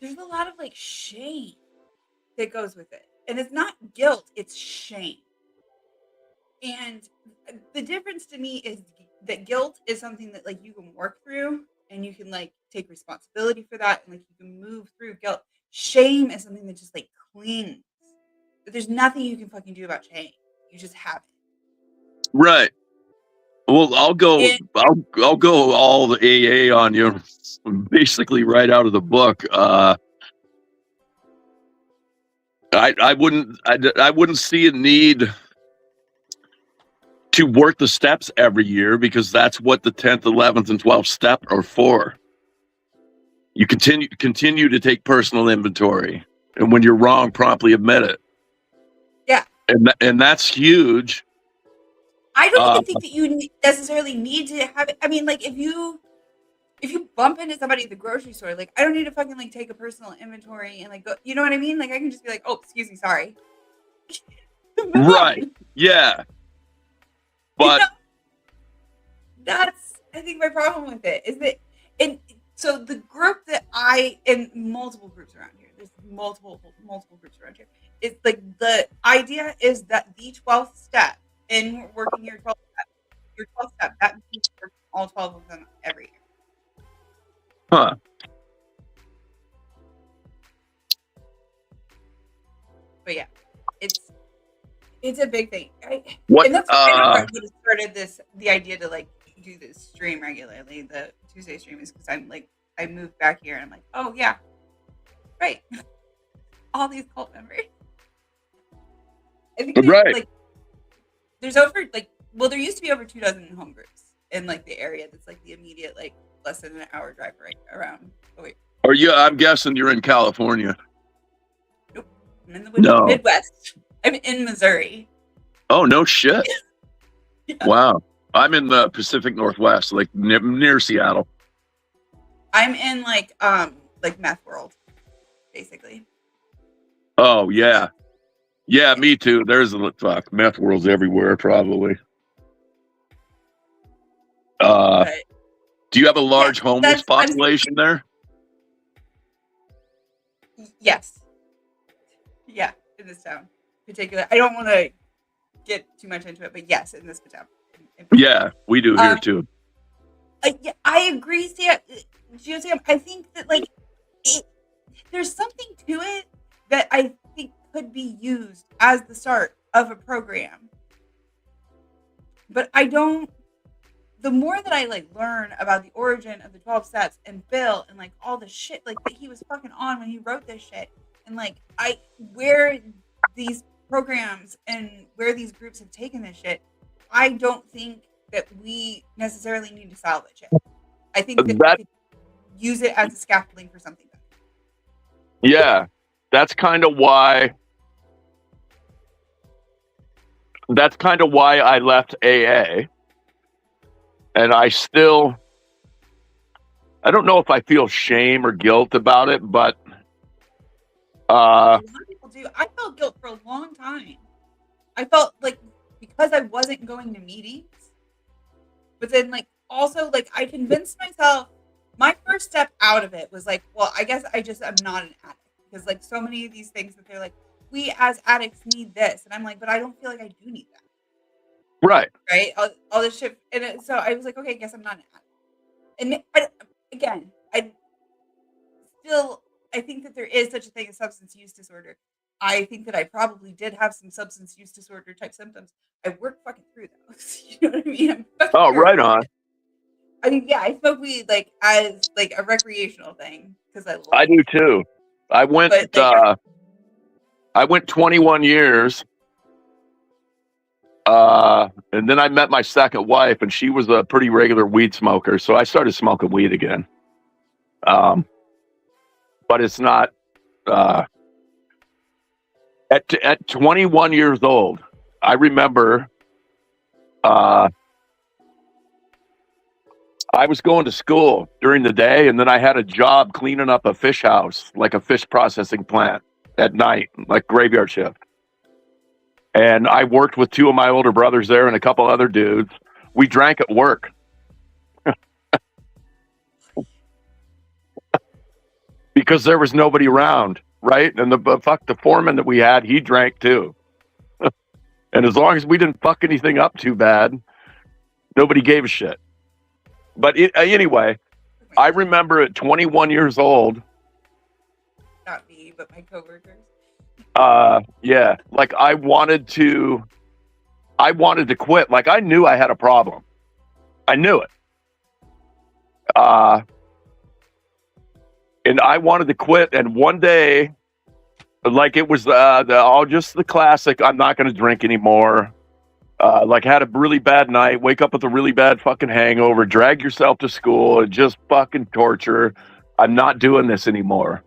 there's a lot of like shame that goes with it. And it's not guilt, it's shame. And the difference to me is that guilt is something that like you can work through and you can like take responsibility for that and like you can move through guilt. Shame is something that just like clings. But there's nothing you can fucking do about shame. You just have it. Right. Well, I'll go all the AA on you, basically right out of the book. I wouldn't see a need to work the steps every year because that's what the 10th, 11th, and 12th step are for. You continue to take personal inventory, and when you're wrong, promptly admit it. Yeah, and that's huge. I don't even think that you necessarily need to have it. I mean, like if you bump into somebody at the grocery store, like I don't need to fucking like take a personal inventory and like go, you know what I mean? Like I can just be like, oh, excuse me, sorry. Right. Yeah. But you know, that's I think my problem with it is that, and so the group that in multiple groups around here, there's multiple groups around here. It's like the idea is that the 12th step in working your 12th step, that means working all 12 of them every year. Huh. But yeah, it's a big thing. What? And that's kind of what started the idea to like do this stream regularly. The Tuesday stream is because I'm like I moved back here and I'm like, oh yeah, right, all these cult members. I think right. Like there's over like there used to be over 24 home groups in like the area that's like the immediate like less than an hour drive right around. Oh wait. Or I'm guessing you're in California. Nope, I'm in the Midwest. I'm in Missouri. Oh no shit! Yeah. Wow, I'm in the Pacific Northwest, like near Seattle. I'm in like Meth World, basically. Oh yeah, me too. There's Meth World's everywhere, probably. Do you have a large homeless population there? Yes. Yeah, in this town. Particular. I don't want to get too much into it, but yes, in this town. Yeah, we do here too. I agree, Sam. I think that like there's something to it that I think could be used as the start of a program, but I don't the more that I like learn about the origin of the 12 steps and Bill and like all the shit like that he was fucking on when he wrote this shit, and like where these programs and where these groups have taken this shit, I don't think that we necessarily need to salvage it. I think that we That could use it as a scaffolding for something better. yeah, that's kind of why I left AA, and I don't know if I feel shame or guilt about it, but A lot of people do. I felt guilt for a long time. I felt like because I wasn't going to meetings, but then like also like I convinced myself my first step out of it was like, well, I guess I'm not an addict, because like so many of these things that they're like, we as addicts need this, and I'm like, but I don't feel like I do need that, right. right? All this shit, and so I was like, okay, I guess I'm not an addict. And I think that there is such a thing as substance use disorder. I think that I probably did have some substance use disorder type symptoms. I worked fucking through those. You know what I mean? I'm fucking Oh, through right it. on. I mean, yeah, I smoke weed like as like a recreational thing because I I like do it. too. I went But like, 21 years, and then I met my second wife, and she was a pretty regular weed smoker, so I started smoking weed again. But it's not at 21 years old. I remember I was going to school during the day, and then I had a job cleaning up a fish house, like a fish processing plant at night, like graveyard shift. And I worked with two of my older brothers there and a couple other dudes. We drank at work. Because there was nobody around, right? And the foreman that we had, he drank too. And as long as we didn't fuck anything up too bad, nobody gave a shit. But anyway, I remember at 21 years old. not me, but my coworkers. Yeah, like I wanted to quit. Like I knew I had a problem. I knew it. And I wanted to quit. And one day, like it was just the classic, I'm not going to drink anymore. Like had a really bad night, wake up with a really bad fucking hangover, drag yourself to school and just fucking torture. I'm not doing this anymore.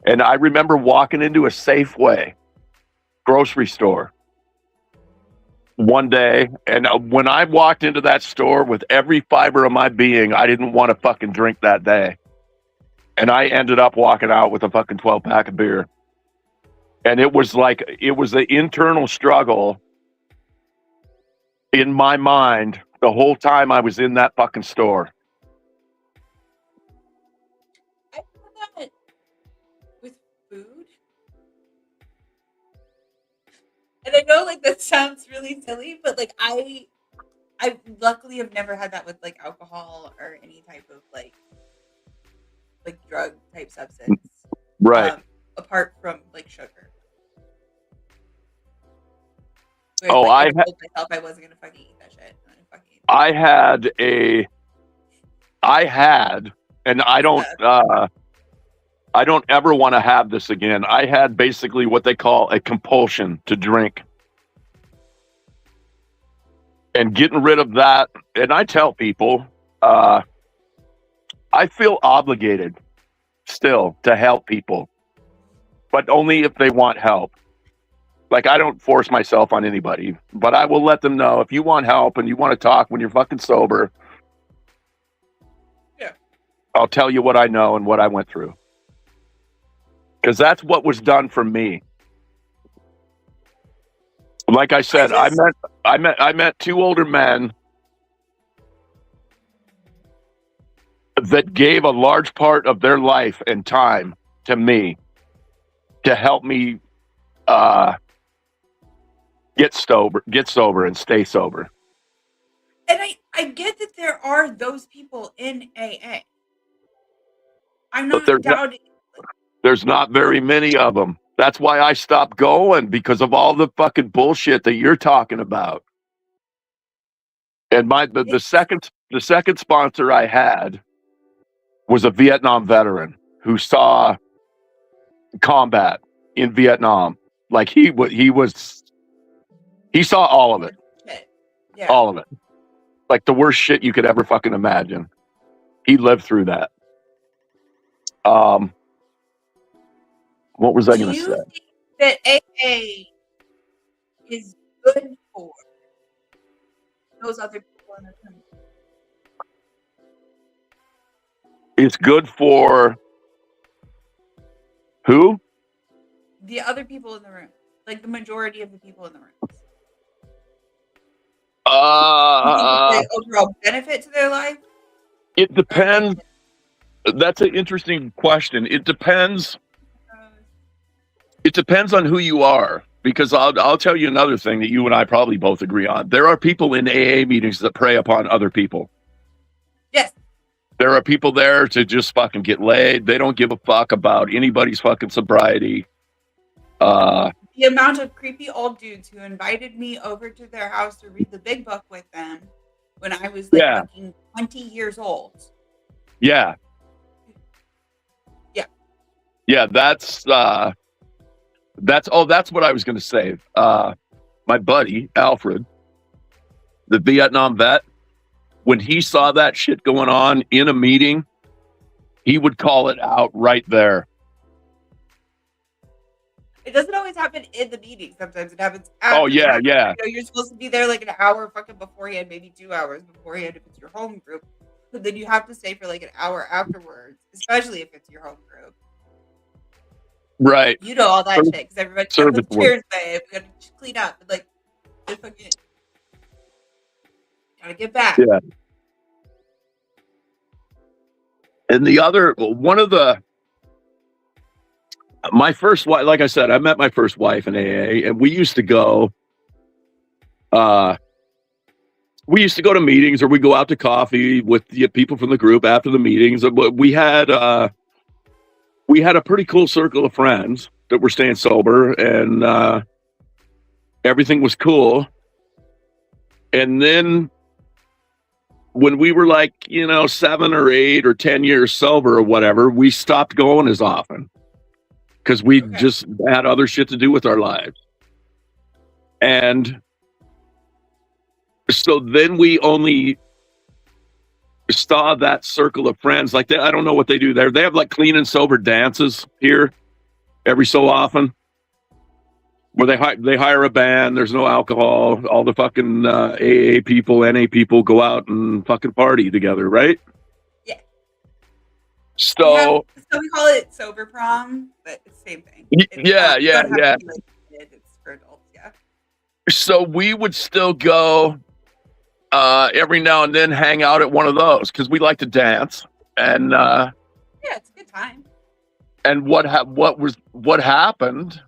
And I remember walking into a Safeway grocery store one day. And when I walked into that store with every fiber of my being, I didn't want to fucking drink that day. And I ended up walking out with a fucking 12-pack of beer. And it was the internal struggle in my mind the whole time I was in that fucking store. I feel that with food. And I know like that sounds really silly, but like I luckily have never had that with like alcohol or any type of like drug type substance. Right. Apart from like sugar. Where, Oh, like, I told myself I wasn't gonna fucking eat that shit. And I fucking ate it. And I don't ever want to have this again. I had basically what they call a compulsion to drink. And getting rid of that, and I tell people, I feel obligated still to help people, but only if they want help. Like, I don't force myself on anybody, but I will let them know if you want help and you want to talk when you're fucking sober. Yeah. I'll tell you what I know and what I went through. Because that's what was done for me. Like I said, I met two older men that gave a large part of their life and time to me to help me get sober and stay sober. And I get that there are those people in AA. I'm not doubting. There's not very many of them. That's why I stopped going, because of all the fucking bullshit that you're talking about. And the second sponsor I had was a Vietnam veteran who saw combat in Vietnam. Like he saw all of it. Shit. Yeah. All of it. Like the worst shit you could ever fucking imagine. He lived through that. What was I Do going to you say? think that AA is good for those other people in the room? It's good for who? The other people in the room, like the majority of the people in the room. You think it's an overall benefit to their life? It depends. That's an interesting question. It depends. It depends on who you are, because I'll tell you another thing that you and I probably both agree on. There are people in AA meetings that prey upon other people. Yes. There are people there to just fucking get laid. They don't give a fuck about anybody's fucking sobriety. The amount of creepy old dudes who invited me over to their house to read the Big Book with them when I was like fucking 20 years old. Yeah. Yeah. Yeah, that's what I was going to say. My buddy, Alfred, the Vietnam vet, when he saw that shit going on in a meeting, he would call it out right there. It doesn't always happen in the meeting. Sometimes it happens after. Oh, yeah, yeah. You know, you're supposed to be there like an hour fucking beforehand, maybe 2 hours beforehand if it's your home group. But then you have to stay for like an hour afterwards, especially if it's your home group. Right. You know all that shit because everybody got the chairs babe. We gotta clean up. And, like, fucking gotta get back. Yeah. And the other, my first wife, like I said, I met my first wife in AA, and we used to go to meetings, or we go out to coffee with the people from the group after the meetings. We had a pretty cool circle of friends that were staying sober, and everything was cool. And then when we were like, 7 or 8 or 10 years sober or whatever, we stopped going as often because we just had other shit to do with our lives. And so then we only saw that circle of friends. Like, I don't know what they do there. They have like clean and sober dances here every so often, where they hire a band. There's no alcohol. All the fucking AA people, NA people go out and fucking party together, right? Yeah. So we call it sober prom, but it's the same thing. Yeah. It's for adults, yeah. So we would still go every now and then, hang out at one of those because we like to dance. And yeah, it's a good time. And what happened?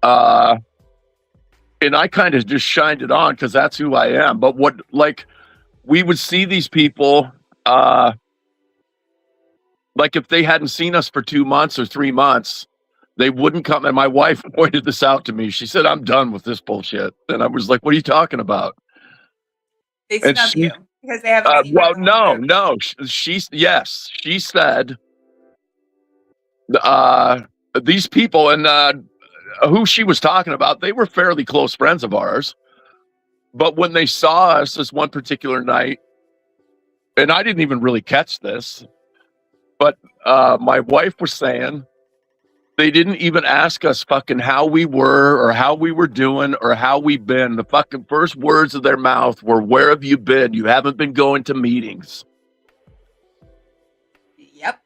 And I kind of just shined it on because that's who I am. But we would see these people, like if they hadn't seen us for 2 months or 3 months, they wouldn't come. And my wife pointed this out to me. She said, "I'm done with this bullshit." And I was like, "What are you talking about?" They snub you because they haven't seen you. Well, no. She said, these people, and who she was talking about, they were fairly close friends of ours. But when they saw us this one particular night, and I didn't even really catch this, but my wife was saying they didn't even ask us fucking how we were or how we were doing or how we've been. The fucking first words of their mouth were, "Where have you been? You haven't been going to meetings." Yep.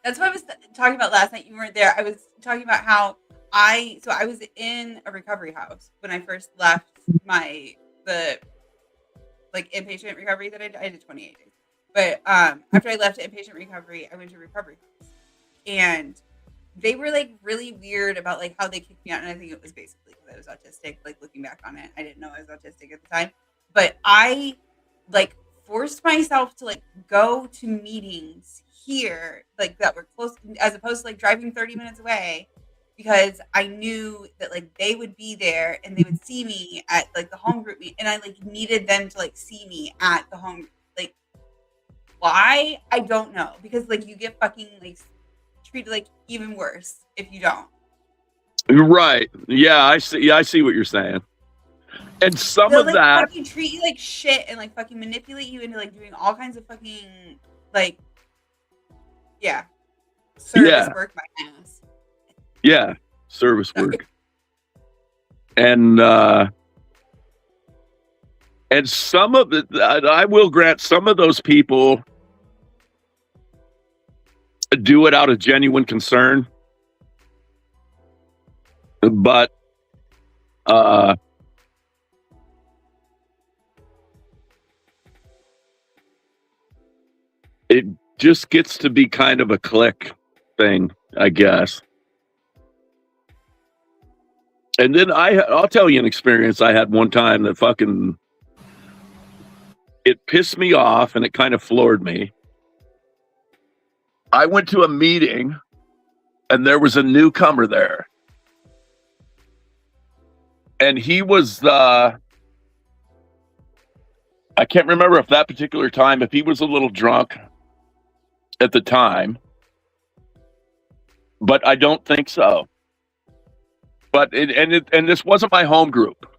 That's what I was talking about last night. You weren't there. I was talking about how I was in a recovery house when I first left the inpatient recovery that I did 28 days. But after I left inpatient recovery, I went to recovery house. And they were like really weird about like how they kicked me out. And I think it was basically because I was autistic. Like looking back on it, I didn't know I was autistic at the time. But I like forced myself to like go to meetings here, like that were close, as opposed to like driving 30 minutes away because I knew that like they would be there and they would see me at like the home group meet, and I like needed them to like see me at the home. Like, why? I don't know, because like you get fucking like treated like even worse if you don't. Right. Yeah, I see. Yeah, I see what you're saying. And some They'll of like that, fucking treat you like shit and like fucking manipulate you into like doing all kinds of fucking like, yeah, service yeah, work my ass. yeah, service Sorry. work. And some of it, I will grant, some of those people do it out of genuine concern, but it just gets to be kind of a clique thing, I guess. And then I'll tell you an experience I had one time that fucking, it pissed me off and it kind of floored me. I went to a meeting and there was a newcomer there. And he was, I can't remember if that particular time, if he was a little drunk at the time, but I don't think so. But and this wasn't my home group.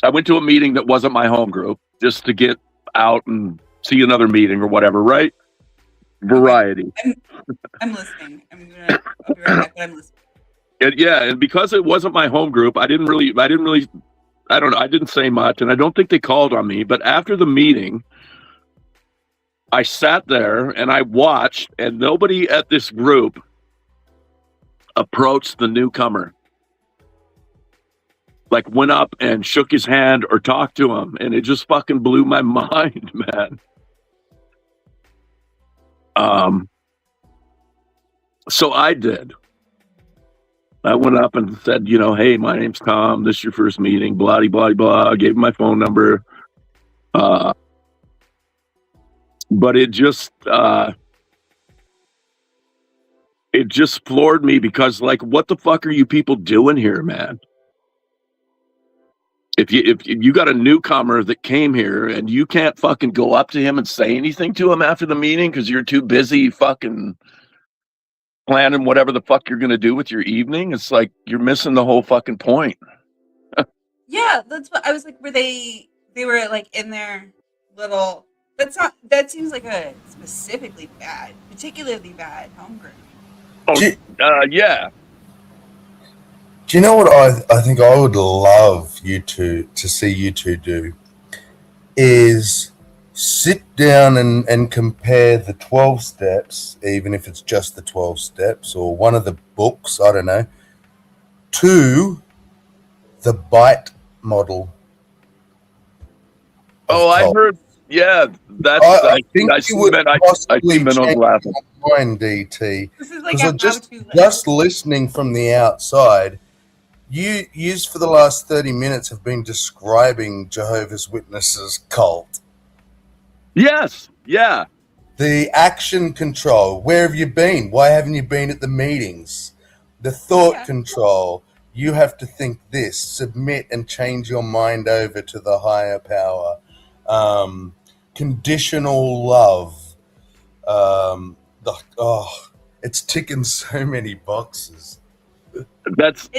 I went to a meeting that wasn't my home group just to get out and see another meeting or whatever, right? Variety. I'm listening. I'll be right back, but I'm listening. And because it wasn't my home group, I didn't say much, and I don't think they called on me. But after the meeting, I sat there and I watched, and nobody at this group approached the newcomer. Like went up and shook his hand or talked to him, and it just fucking blew my mind, man. So I did. I went up and said, hey, my name's Tom. This is your first meeting, blah, blah, blah. I gave him my phone number. But it just floored me because, like, what the fuck are you people doing here, man? If you got a newcomer that came here and you can't fucking go up to him and say anything to him after the meeting because you're too busy fucking planning whatever the fuck you're gonna do with your evening, it's like you're missing the whole fucking point. Yeah, that's what I was like. Were they were like in their little? That seems like a particularly bad home group. Yeah. Do you know what I think I would love to see you two do is sit down and compare the 12 steps, even if it's just the 12 steps or one of the books, I don't know, to the bite model. I heard. Yeah, that's. I think you would possibly change your mind, DT. This is like just listening from the outside. You for the last 30 minutes have been describing Jehovah's Witnesses cult. Yes. Yeah. The action control. Where have you been? Why haven't you been at the meetings? The thought control. You have to think this. Submit and change your mind over to the higher power. Conditional love. It's ticking so many boxes.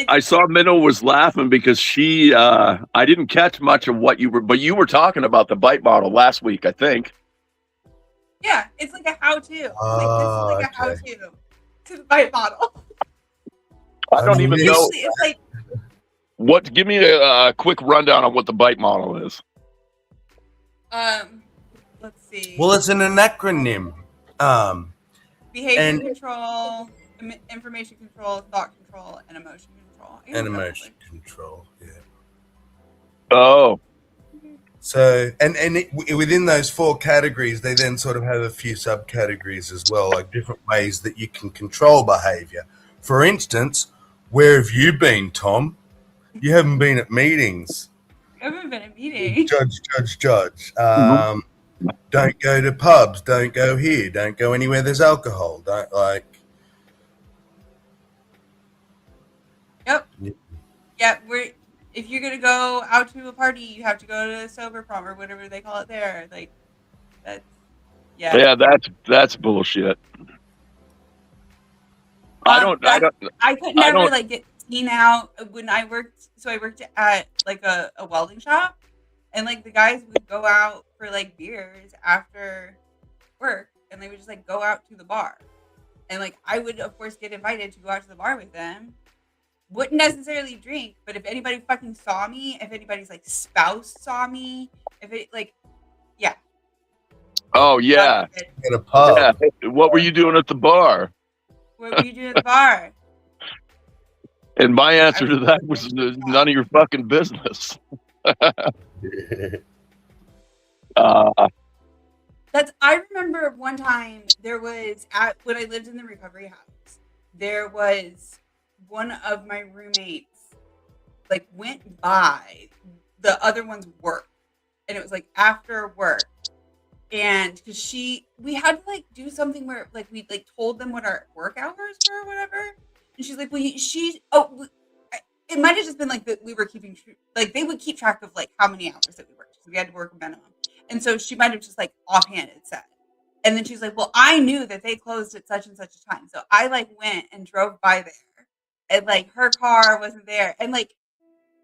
I saw Minnow was laughing because she, I didn't catch much of what but you were talking about the bite model last week, I think. Yeah, it's like a how-to. This is like a how-to to the bite model. I don't even know. It's like, give me a quick rundown on what the bite model is. Let's see. Well, it's an acronym. Behavior control, information control, thought control, and emotion control. Control, yeah. Oh. So, within those 4 categories, they then sort of have a few subcategories as well, like different ways that you can control behavior. For instance, where have you been, Tom? You haven't been at meetings. I haven't been at meetings. Judge. Don't go to pubs. Don't go here. Don't go anywhere there's alcohol. Don't Yep. Yeah. Yeah, if you're gonna go out to a party, you have to go to a sober prom or whatever they call it there. Like that's yeah. Yeah, that's bullshit. I That's don't, I could I never don't. like get seen out when I worked. So I worked at like a welding shop, and like the guys would go out for like beers after work, and they would just like go out to the bar, and like I would of course get invited to go out to the bar with them. Wouldn't necessarily drink, but if anybody fucking saw me, if anybody's like spouse saw me, if it like yeah, Oh God yeah, forbid. In a yeah. pub. What were you doing at the bar? What were you doing at the bar? And my I answer was to that was shop. none of your fucking business. I remember one time there was when I lived in the recovery house, there was one of my roommates like went by the other one's work, and it was like after work, and because we had to like do something where like we like told them what our work hours were or whatever, and she's like, well, it might have just been like that we were keeping like they would keep track of like how many hours that we worked, so we had to work a minimum, and so she might have just like offhanded said, and then she's like, well, I knew that they closed at such and such a time, so I like went and drove by there, and like her car wasn't there, and like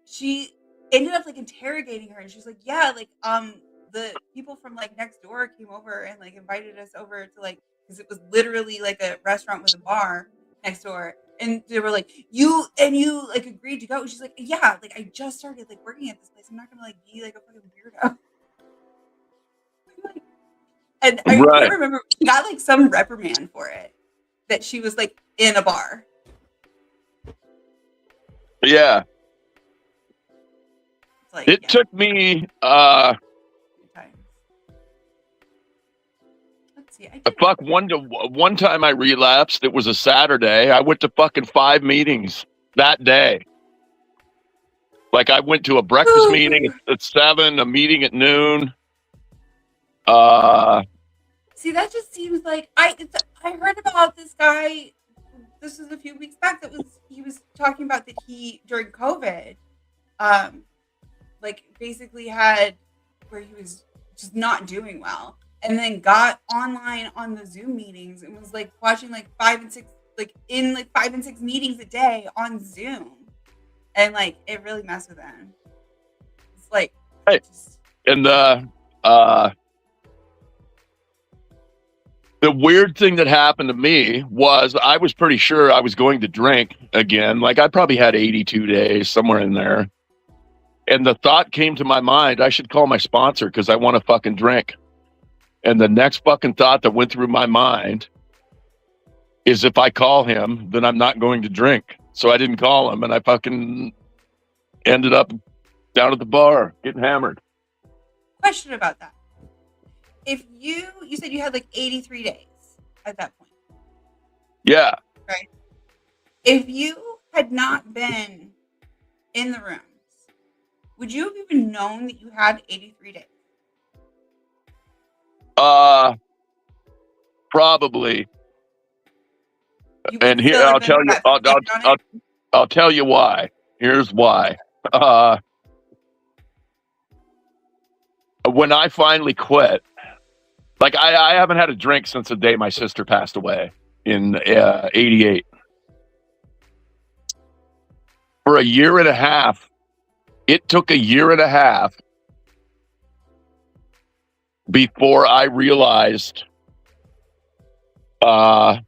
she ended up like interrogating her, and she's like, yeah, like the people from like next door came over and like invited us over to like, because it was literally like a restaurant with a bar next door, and they were like, you like agreed to go, and she's like, yeah, like I just started like working at this place, I'm not gonna like be like a fucking weirdo. And I Right. can't remember, she got like some reprimand for it, that she was like in a bar. Yeah. It's like It yeah, took me times. Let's see, I did fuck one time I relapsed. It was a Saturday. I went to fucking 5 meetings that day. Like I went to a breakfast meeting at 7, a meeting at noon. See, that just seems like I heard about this guy. This was a few weeks back. He was talking about that he during COVID, like basically had where he was just not doing well, and then got online on the Zoom meetings and was like watching like 5 and 6 like in like 5 and 6 meetings a day on Zoom, and like it really messed with him. It's like Hey, and the weird thing that happened to me was I was pretty sure I was going to drink again. Like I probably had 82 days, somewhere in there. And the thought came to my mind, I should call my sponsor because I want to fucking drink. And the next fucking thought that went through my mind is if I call him, then I'm not going to drink. So I didn't call him, and I fucking ended up down at the bar getting hammered. question about that. If you said you had like 83 days at that point, Yeah. right? If you had not been in the rooms, would you have even known that you had 83 days? Probably. You would And here still have I'll been tell you. that fixated on it? I'll tell you why. Here's why. When I finally quit, like I haven't had a drink since the day my sister passed away in '88. For a year and a half, it took a year and a half before I realized I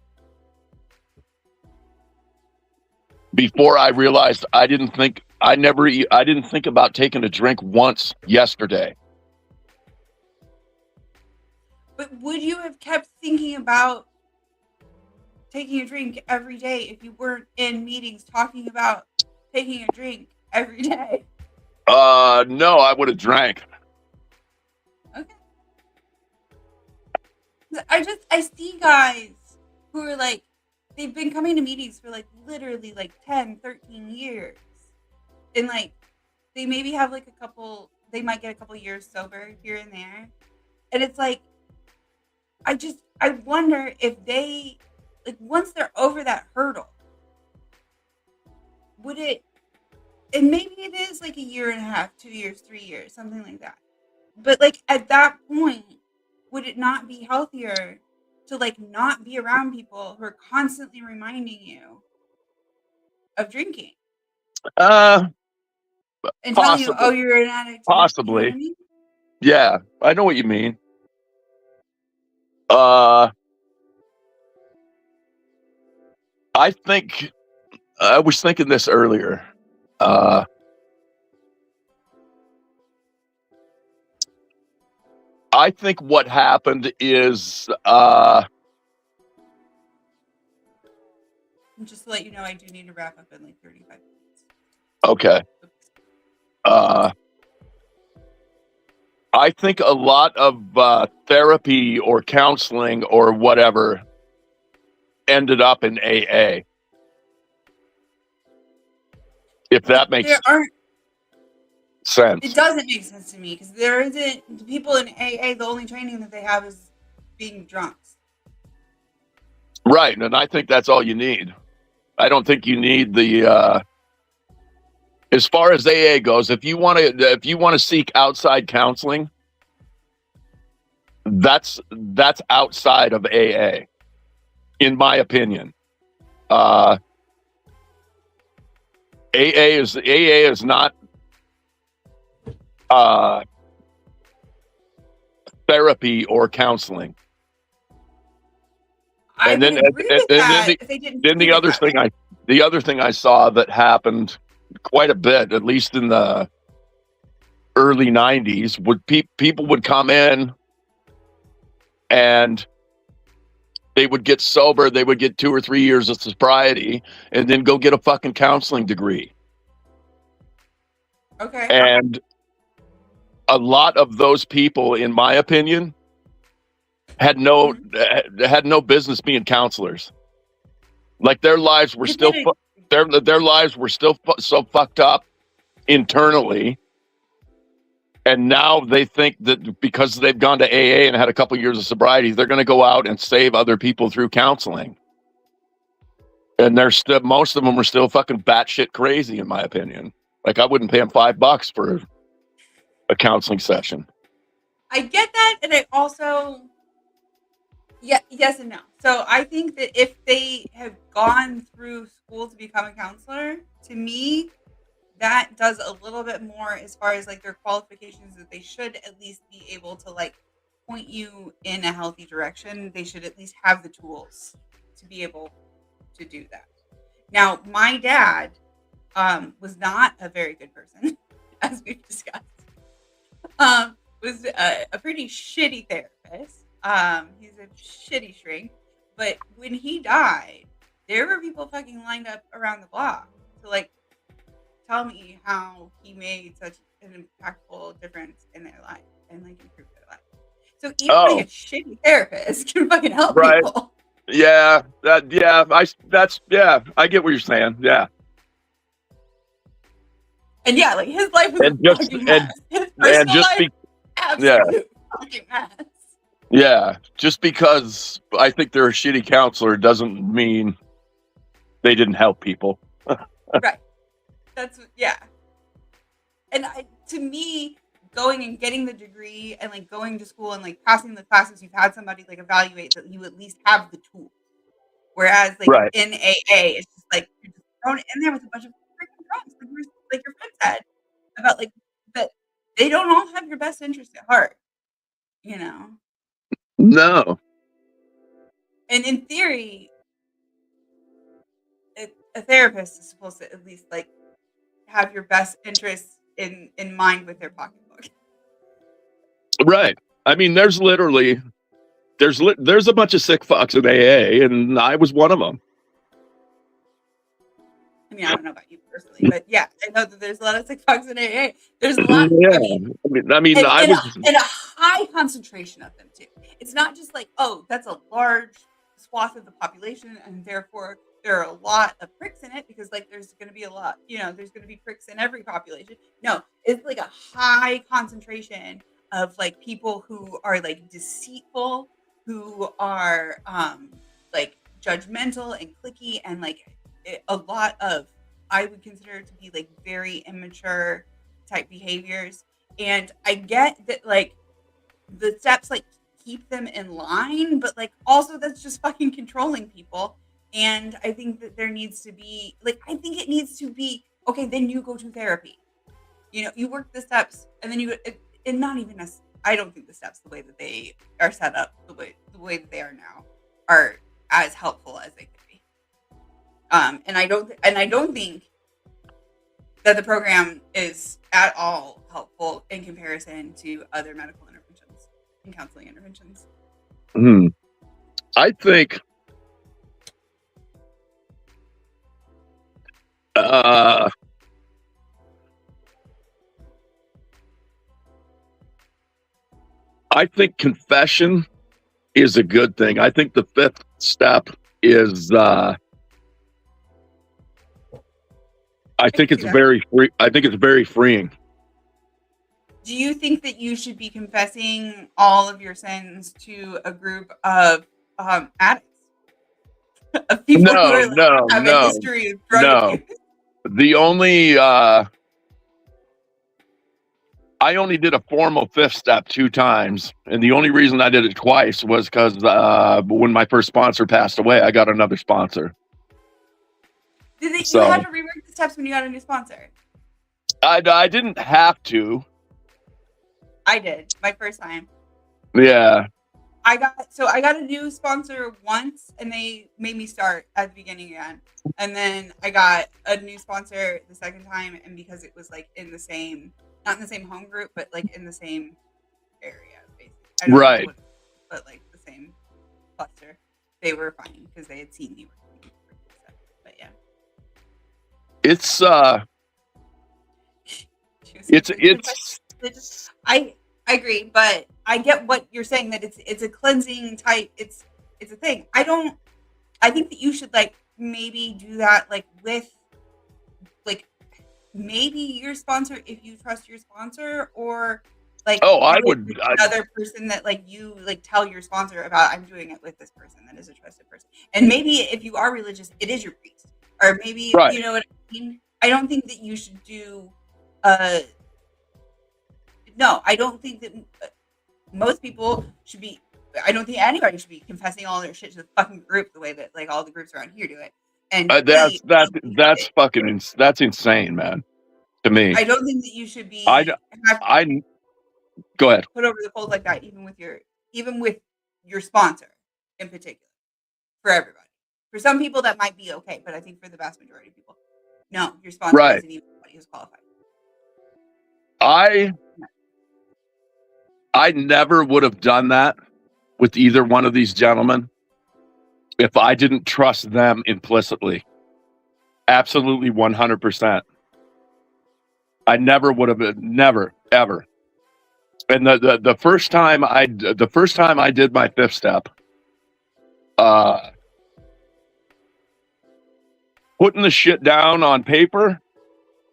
didn't think about taking a drink once yesterday. But would you have kept thinking about taking a drink every day if you weren't in meetings talking about taking a drink every day? No, I would have drank. Okay. I see guys who are like, they've been coming to meetings for like literally like 10, 13 years. And like, they maybe have like they might get a couple years sober here and there. And it's like, I wonder if they, like once they're over that hurdle, would it, and maybe it is like a year and a half, 2 years, 3 years, something like that. But like at that point, would it not be healthier to like not be around people who are constantly reminding you of drinking Uh, and telling you, possibly, oh, you're an addict? You know what I possibly. mean? Yeah, I know what you mean. I think I was thinking this earlier. I think what happened is And just to let you know, I do need to wrap up in like 35 minutes. okay. I think a lot of therapy or counseling or whatever ended up in AA. If that makes There aren't. It sense. doesn't make sense to me because there isn't people in AA. The only training that they have is being drunks. Right, and I think that's all you need. I don't think you need the as far as AA goes, if you want to seek outside counseling, that's outside of AA, in my opinion. AA is not therapy or counseling. I And would then agree with and that if they didn't then treat it that way. the other thing I saw that happened quite a bit, at least in the early 90s, would people would come in and they would get sober, they would get 2 or 3 years of sobriety and then go get a fucking counseling degree. Okay. And a lot of those people, in my opinion, had no business being counselors. Like their lives were still their lives were still so fucked up internally, and now they think that because they've gone to AA and had a couple years of sobriety, they're going to go out and save other people through counseling. And they're still, most of them are still fucking batshit crazy, in my opinion. Like I wouldn't pay them $5 for a counseling session. I get that, and I also, yes and no. So I think that if they have gone through school to become a counselor, to me, that does a little bit more as far as like their qualifications, that they should at least be able to like point you in a healthy direction. They should at least have the tools to be able to do that. Now, my dad was not a very good person, as we've discussed. Was a pretty shitty therapist. He's a shitty shrink. But when he died, there were people fucking lined up around the block to like tell me how he made such an impactful difference in their life and like improved their life. So even like a shitty therapist can fucking help people. Yeah, I get what you're saying. Yeah. And yeah, like his life was a fucking mess. His personal life, absolute fucking mess. Yeah, just because I think they're a shitty counselor doesn't mean they didn't help people. Right. That's, yeah. And to me, going and getting the degree and like going to school and like passing the classes, you've had somebody like evaluate that you at least have the tools. Whereas like in AA, it's just like you're just thrown in there with a bunch of freaking drunks, like your friend said about like that they don't all have your best interest at heart, you know. No. And in theory, a therapist is supposed to at least like have your best interests in mind with their pocketbook. Right. I mean, there's a bunch of sick fucks in AA, and I was one of them. I mean, I don't know about you personally, but yeah, I know that there's a lot of sick fucks in AA. There's a lot. Yeah. I mean, and a high concentration of them too. It's not just like, oh, that's a large swath of the population, and therefore there are a lot of pricks in it because like there's going to be a lot, there's going to be pricks in every population. No, it's like a high concentration of like people who are like deceitful, who are like judgmental and cliquey, and like a lot of I would consider to be like very immature type behaviors. And I get that like the steps like keep them in line, but like also that's just fucking controlling people. And I think that there needs to be like I think it needs to be okay, then you go to therapy. You know, you work the steps and then and not even as I don't think the steps the way that they are set up, the way that they are now are as helpful as they could be. And I don't think that the program is at all helpful in comparison to other medical interventions and counseling interventions. I think confession is a good thing. I think the fifth step is I think it's very free. I think it's very freeing. Do you think that you should be confessing all of your sins to a group of addicts? Of people who are, like, have a history of drug abuse? The only I only did a formal fifth step 2 times, and the only reason I did it twice was because when my first sponsor passed away, I got another sponsor. You had to rework the steps when you got a new sponsor? I didn't have to. I did my first time. Yeah. I got a new sponsor once, and they made me start at the beginning again. And then I got a new sponsor the second time, and because it was like in the same, not in the same home group, but like in the same area, basically. I don't know what, but like the same cluster, they were fine because they had seen me working. But yeah, I agree, but I get what you're saying, that it's a cleansing type. It's a thing. I think that you should like maybe do that like with like maybe your sponsor if you trust your sponsor, or like I would another person that like you like tell your sponsor about. I'm doing it with this person that is a trusted person, and maybe if you are religious, it is your priest, or maybe you know what I mean. I don't think that you should do. No, I don't think that most people should be. I don't think anybody should be confessing all their shit to the fucking group the way that like all the groups around here do it. And that's fucking that's insane, man. To me, I don't think that you should be. Go ahead. Put over the coals like that, even with your sponsor in particular. For everybody, for some people that might be okay, but I think for the vast majority of people, no, your sponsor isn't even somebody who's qualified. I never would have done that with either one of these gentlemen if I didn't trust them implicitly. Absolutely 100%. I never would have, never, ever. And the first time I did my fifth step, putting the shit down on paper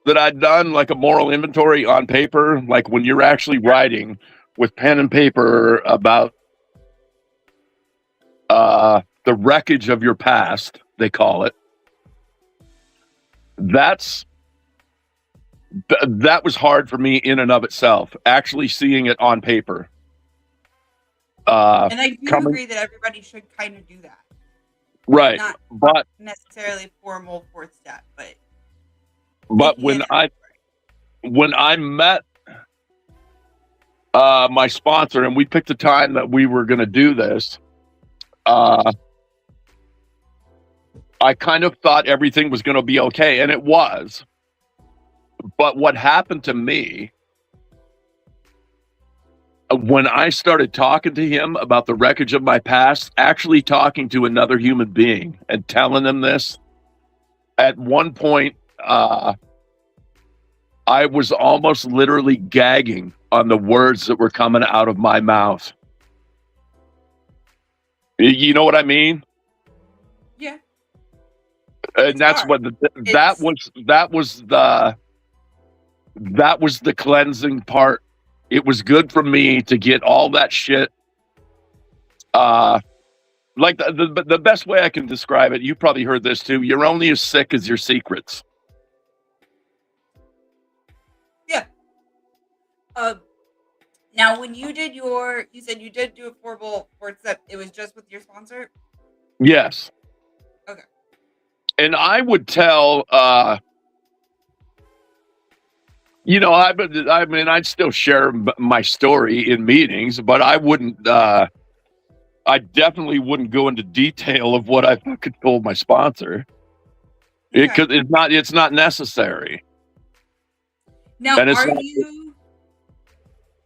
that I'd done, like a moral inventory on paper, like when you're actually writing with pen and paper about the wreckage of your past, they call it. That was hard for me in and of itself, actually seeing it on paper. And I do agree that everybody should kind of do that. Right. Not necessarily formal fourth step, but when I met my sponsor and we picked a time that we were going to do this, I kind of thought everything was going to be okay, and it was. But what happened to me when I started talking to him about the wreckage of my past, actually talking to another human being and telling them this, at one point, I was almost literally gagging on the words that were coming out of my mouth. You know what I mean? Yeah. And that's hard. That was the cleansing part. It was good for me to get all that shit. Like the best way I can describe it, you probably heard this too. You're only as sick as your secrets. Now, when you did you said you did do a 4-bowl 4-step. It was just with your sponsor. Yes. Okay. And I would tell, I mean, I'd still share my story in meetings, but I wouldn't. I definitely wouldn't go into detail of what I fucking told my sponsor. Okay. Because it's not necessary. Now, And it's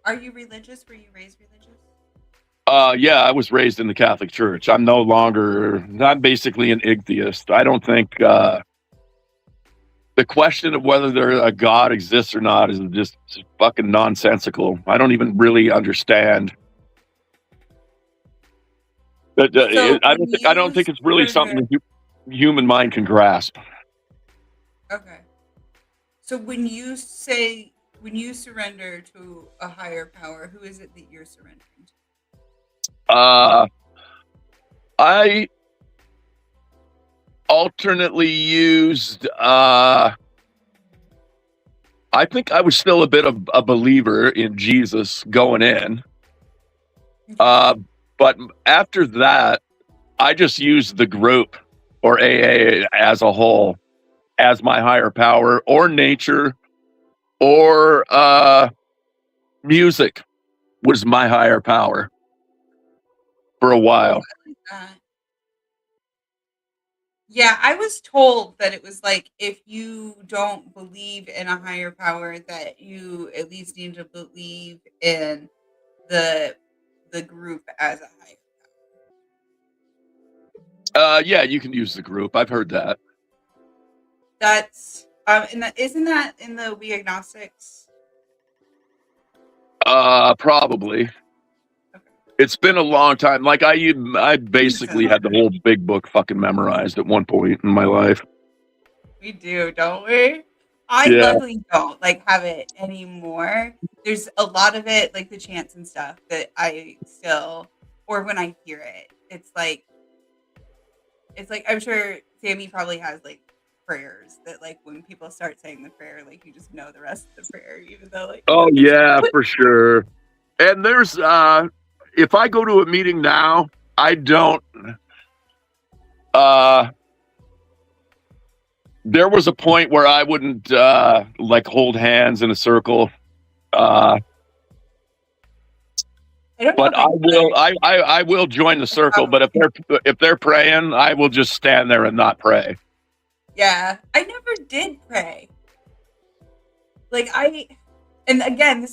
are you religious? Were you raised religious? yeah, I was raised in the Catholic Church. I'm basically an atheist. I don't think the question of whether a God exists or not is just fucking nonsensical. I don't even really understand. But I don't think it's really something the human mind can grasp. Okay. So when you surrender to a higher power, who is it that you're surrendering to? I alternately used. I think I was still a bit of a believer in Jesus going in. But after that, I just used the group or AA as a whole as my higher power, or nature, or music was my higher power for a while. I like that. Yeah, I was told that it was like if you don't believe in a higher power, that you at least need to believe in the group as a higher power. Yeah, you can use the group. I've heard that. That's isn't that in the We Agnostics? Probably. Okay. It's been a long time. Like I basically had the whole big book fucking memorized at one point in my life. We do, don't we? I luckily don't have it anymore. There's a lot of it, like the chants and stuff, that I still, or when I hear it, it's like I'm sure Sammy probably has like prayers that like when people start saying the prayer, like you just know the rest of the prayer, even though like. Oh yeah, for sure. And there's if I go to a meeting now, I don't. There was a point where I wouldn't like hold hands in a circle. But I will. I will join the circle. But if they're praying, I will just stand there and not pray. Yeah, I never did pray. Like and again,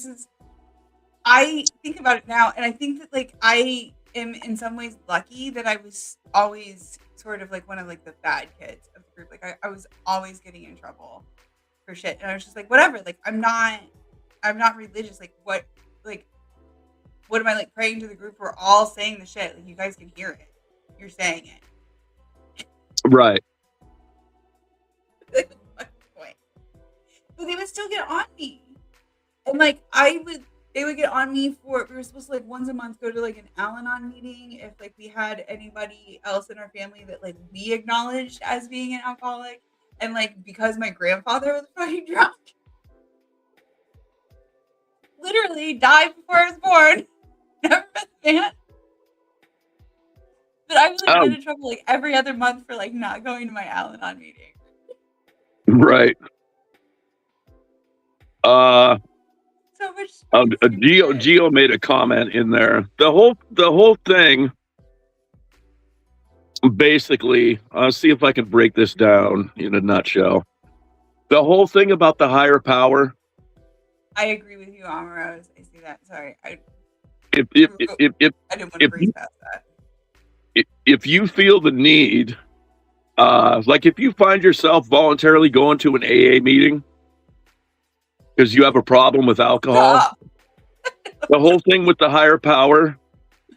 I think about it now, and I think that like I am in some ways lucky that I was always sort of like one of like the bad kids of the group. Like I was always getting in trouble for shit, and I was just like, whatever. Like I'm not religious. Like what am I like praying to the group? We're all saying the shit. Like you guys can hear it. You're saying it. Right. But they would still get on me. And like they would get on me for, we were supposed to like once a month go to like an Al-Anon meeting if like we had anybody else in our family that like we acknowledged as being an alcoholic. And like because my grandfather was fucking drunk, literally died before I was born. Never met the man. But I was like getting in trouble like every other month for like not going to my Al-Anon meeting. Right. So much. Geo made a comment in there. The whole thing. Basically, I'll see if I can break this down in a nutshell. The whole thing about the higher power. I agree with you, Amaros. I see that. Sorry, I didn't want to breeze past that. If you feel the need, like if you find yourself voluntarily going to an AA meeting because you have a problem with alcohol, the whole thing with the higher power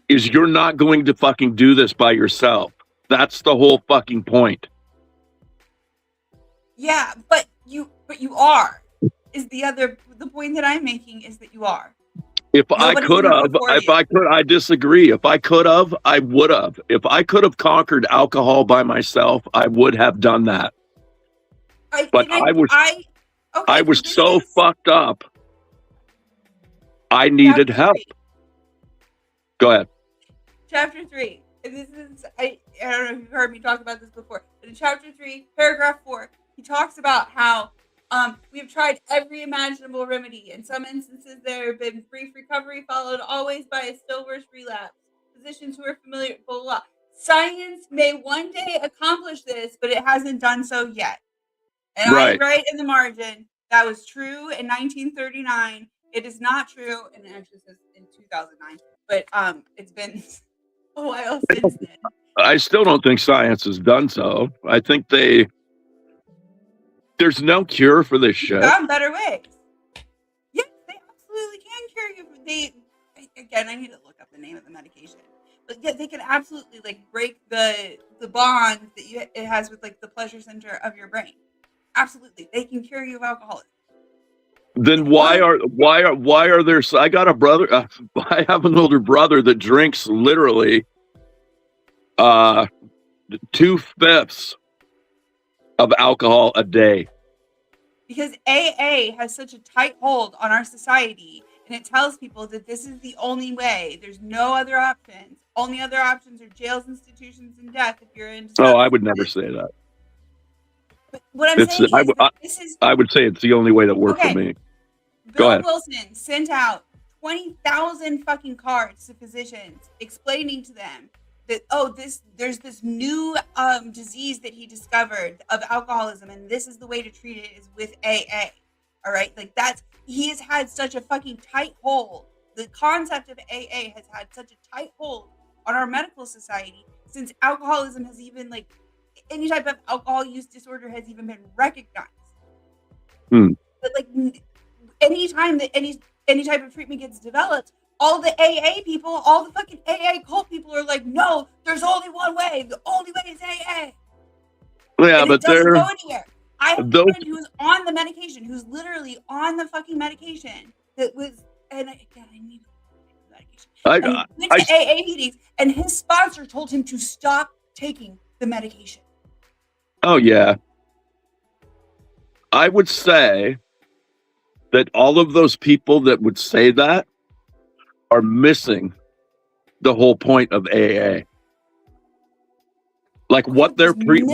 is you're not going to fucking do this by yourself. That's the whole fucking point. Yeah, but you are. The point that I'm making is that you are. I disagree. If I could have, I would have. If I could have conquered alcohol by myself, I would have done that. I was so fucked up I needed Chapter help. 3. Go ahead. Chapter 3. And this is, I don't know if you've heard me talk about this before, but in chapter 3, paragraph 4, he talks about how we have tried every imaginable remedy. In some instances, there have been brief recovery followed always by a still worse relapse. Physicians who are familiar, blah, blah, blah. Science may one day accomplish this, but it hasn't done so yet. And I Right. write in the margin, that was true in 1939. It is not true, and it actually says in 2009, but it's been a while since then. I still don't think science has done so. I think there's no cure for this shit. Found better ways. Yes, they absolutely can cure you. Again, I need to look up the name of the medication, but yeah, they can absolutely like break the bond that it has with like the pleasure center of your brain. Absolutely, they can cure you of alcoholism. Then why are there? I got a brother. I have an older brother that drinks literally 2/5 of alcohol a day. Because AA has such a tight hold on our society, and it tells people that this is the only way. There's no other options. Only other options are jails, institutions, and death. If you're in. Oh, I would never say that. But what I'm saying is this is. I would say it's the only way that worked for me. Bill Wilson sent out 20,000 fucking cards to physicians explaining to them that there's this new disease that he discovered of alcoholism, and this is the way to treat it is with AA. All right, like he has had such a fucking tight hold. The concept of AA has had such a tight hold on our medical society since alcoholism has even like any type of alcohol use disorder has even been recognized. But like anytime that any type of treatment gets developed, all the AA people, all the fucking AA cult people are like, no, there's only one way. The only way is AA. Yeah, and but it doesn't go anywhere. I have a friend who's on the medication, who's literally on the fucking medication that was, and again, I need the medication. And he went to AA meetings, and his sponsor told him to stop taking the medication. Oh, yeah. I would say that all of those people that would say that are missing the whole point of AA. Like what they're preaching,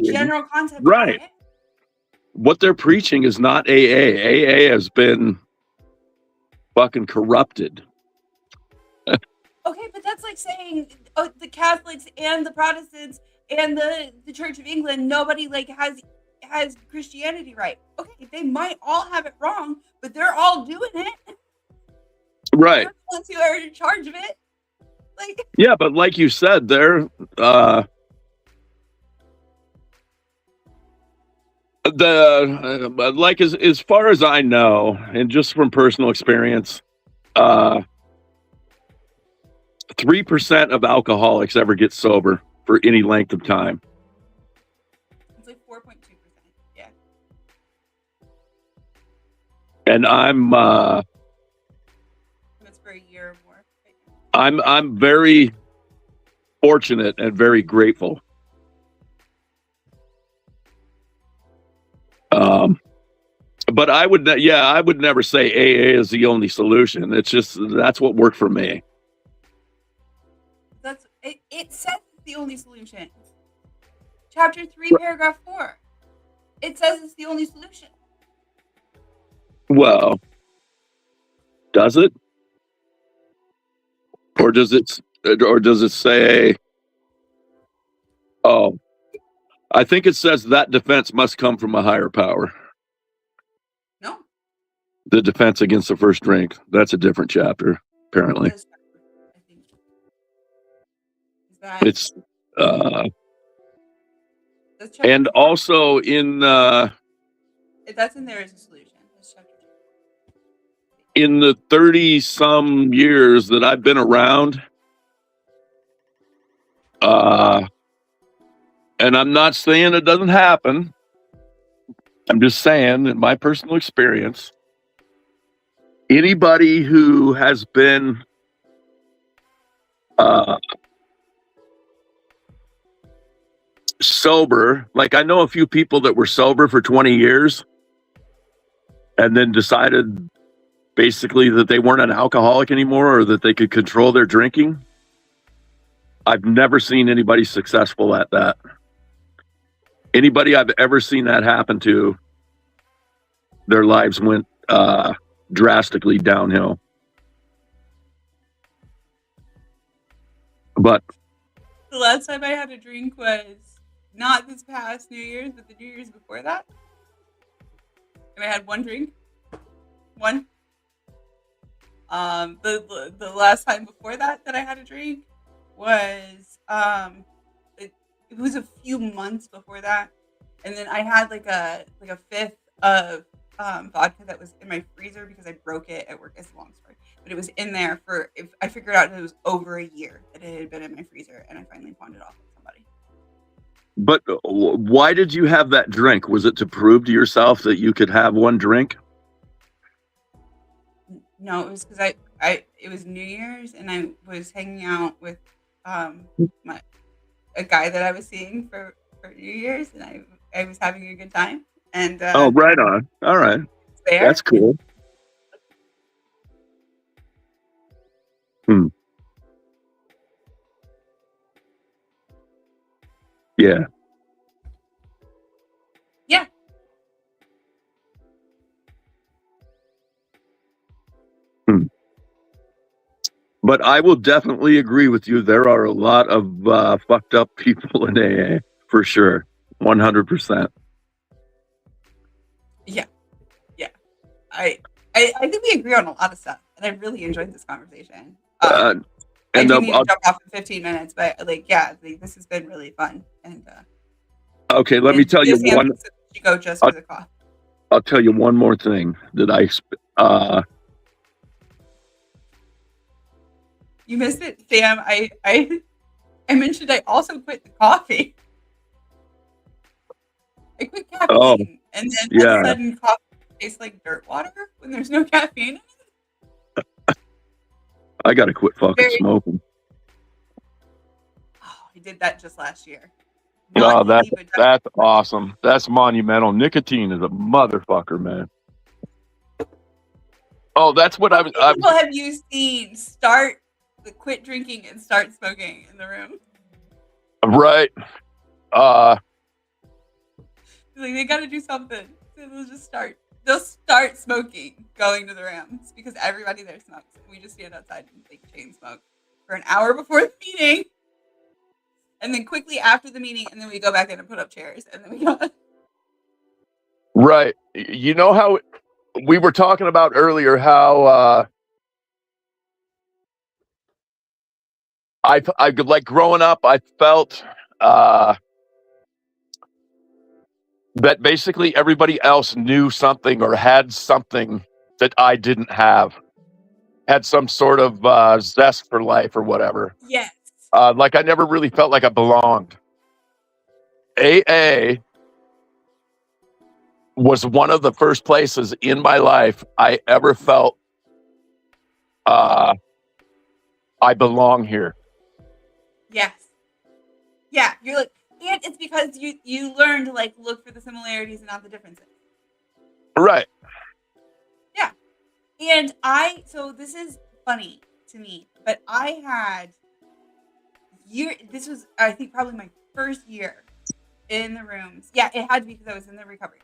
The general concept, right? What they're preaching is not AA. AA has been fucking corrupted. Okay, but that's like saying the Catholics and the Protestants and the Church of England, nobody like has Christianity right. Okay, they might all have it wrong, but they're all doing it. Right. They're the ones who are in charge of it. Like, yeah, but like you said, they're like as far as I know, and just from personal experience, 3% of alcoholics ever get sober for any length of time. It's like 4.2%. Yeah. And I'm that's for a year or more. I'm very fortunate and very grateful. But I would never say AA is the only solution. It's just that's what worked for me. It says it's the only solution. Chapter 3, paragraph 4. It says it's the only solution. Well, does it? Or does it say, oh, I think it says that defense must come from a higher power. No. The defense against the first drink. That's a different chapter, apparently. It's and also in that's in there as a solution. In the 30 some years that I've been around, and I'm not saying it doesn't happen, I'm just saying in my personal experience, anybody who has been sober, like I know a few people that were sober for 20 years and then decided basically that they weren't an alcoholic anymore or that they could control their drinking. I've never seen anybody successful at that. Anybody I've ever seen that happen to, their lives went drastically downhill. But The last time I had a drink was not this past New Year's, but the New Year's before that. And I had one drink. One. The last time before that I had a drink was it was a few months before that, and then I had like a fifth of vodka that was in my freezer because I broke it at work. It's a long story, but it was in there for if I figured out it was over a year that it had been in my freezer, and I finally pawned it off with somebody. But why did you have that drink? Was it to prove to yourself that you could have one drink? No, it was because it was New Year's and I was hanging out with a guy that I was seeing for New Year's, and I was having a good time. And oh, right on. All right, there. That's cool. Yeah. Yeah. But I will definitely agree with you. There are a lot of fucked up people in AA, for sure. 100%. Yeah. I think we agree on a lot of stuff, and I really enjoyed this conversation. I do need to jump off in 15 minutes, but this has been really fun. And okay, let me tell you one. You go just for the coffee. I'll tell you one more thing that You missed it, Sam. I mentioned I also quit the coffee. I quit caffeine, and then all of a sudden coffee tastes like dirt water when there's no caffeine in it. I gotta quit fucking smoking. Oh, I did that just last year. Oh, that's awesome. That's monumental. Nicotine is a motherfucker, man. Oh, that's what people have you seen quit drinking and start smoking in the room? Right. Like they got to do something. So they'll start smoking going to the rooms because everybody there smokes. And we just stand outside and like chain smoke for an hour before the meeting. And then quickly after the meeting, and then we go back in and put up chairs, and then we go. Right. You know how we were talking about earlier how I like growing up, I felt that basically everybody else knew something or had something that I didn't have, had some sort of zest for life or whatever. Yes. Like I never really felt like I belonged. AA was one of the first places in my life I ever felt I belong here. Yes. Yeah, you're like, and it's because you learn to like look for the similarities and not the differences. Right. Yeah. And so this is funny to me, but I had this was I think probably my first year in the rooms. Yeah, it had to be because I was in the recovery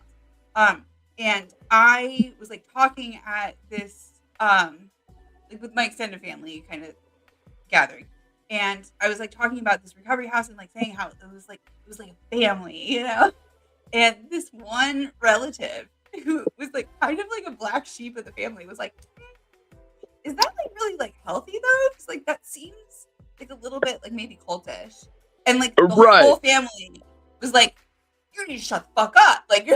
house. And I was like talking at this like with my extended family kind of gathering. And I was like talking about this recovery house and like saying how it was like a family, you know? And this one relative who was like kind of like a black sheep of the family was like, is that like really like healthy though? It's like that seems like a little bit like maybe cultish. And like the whole family was like, you need to shut the fuck up. Like,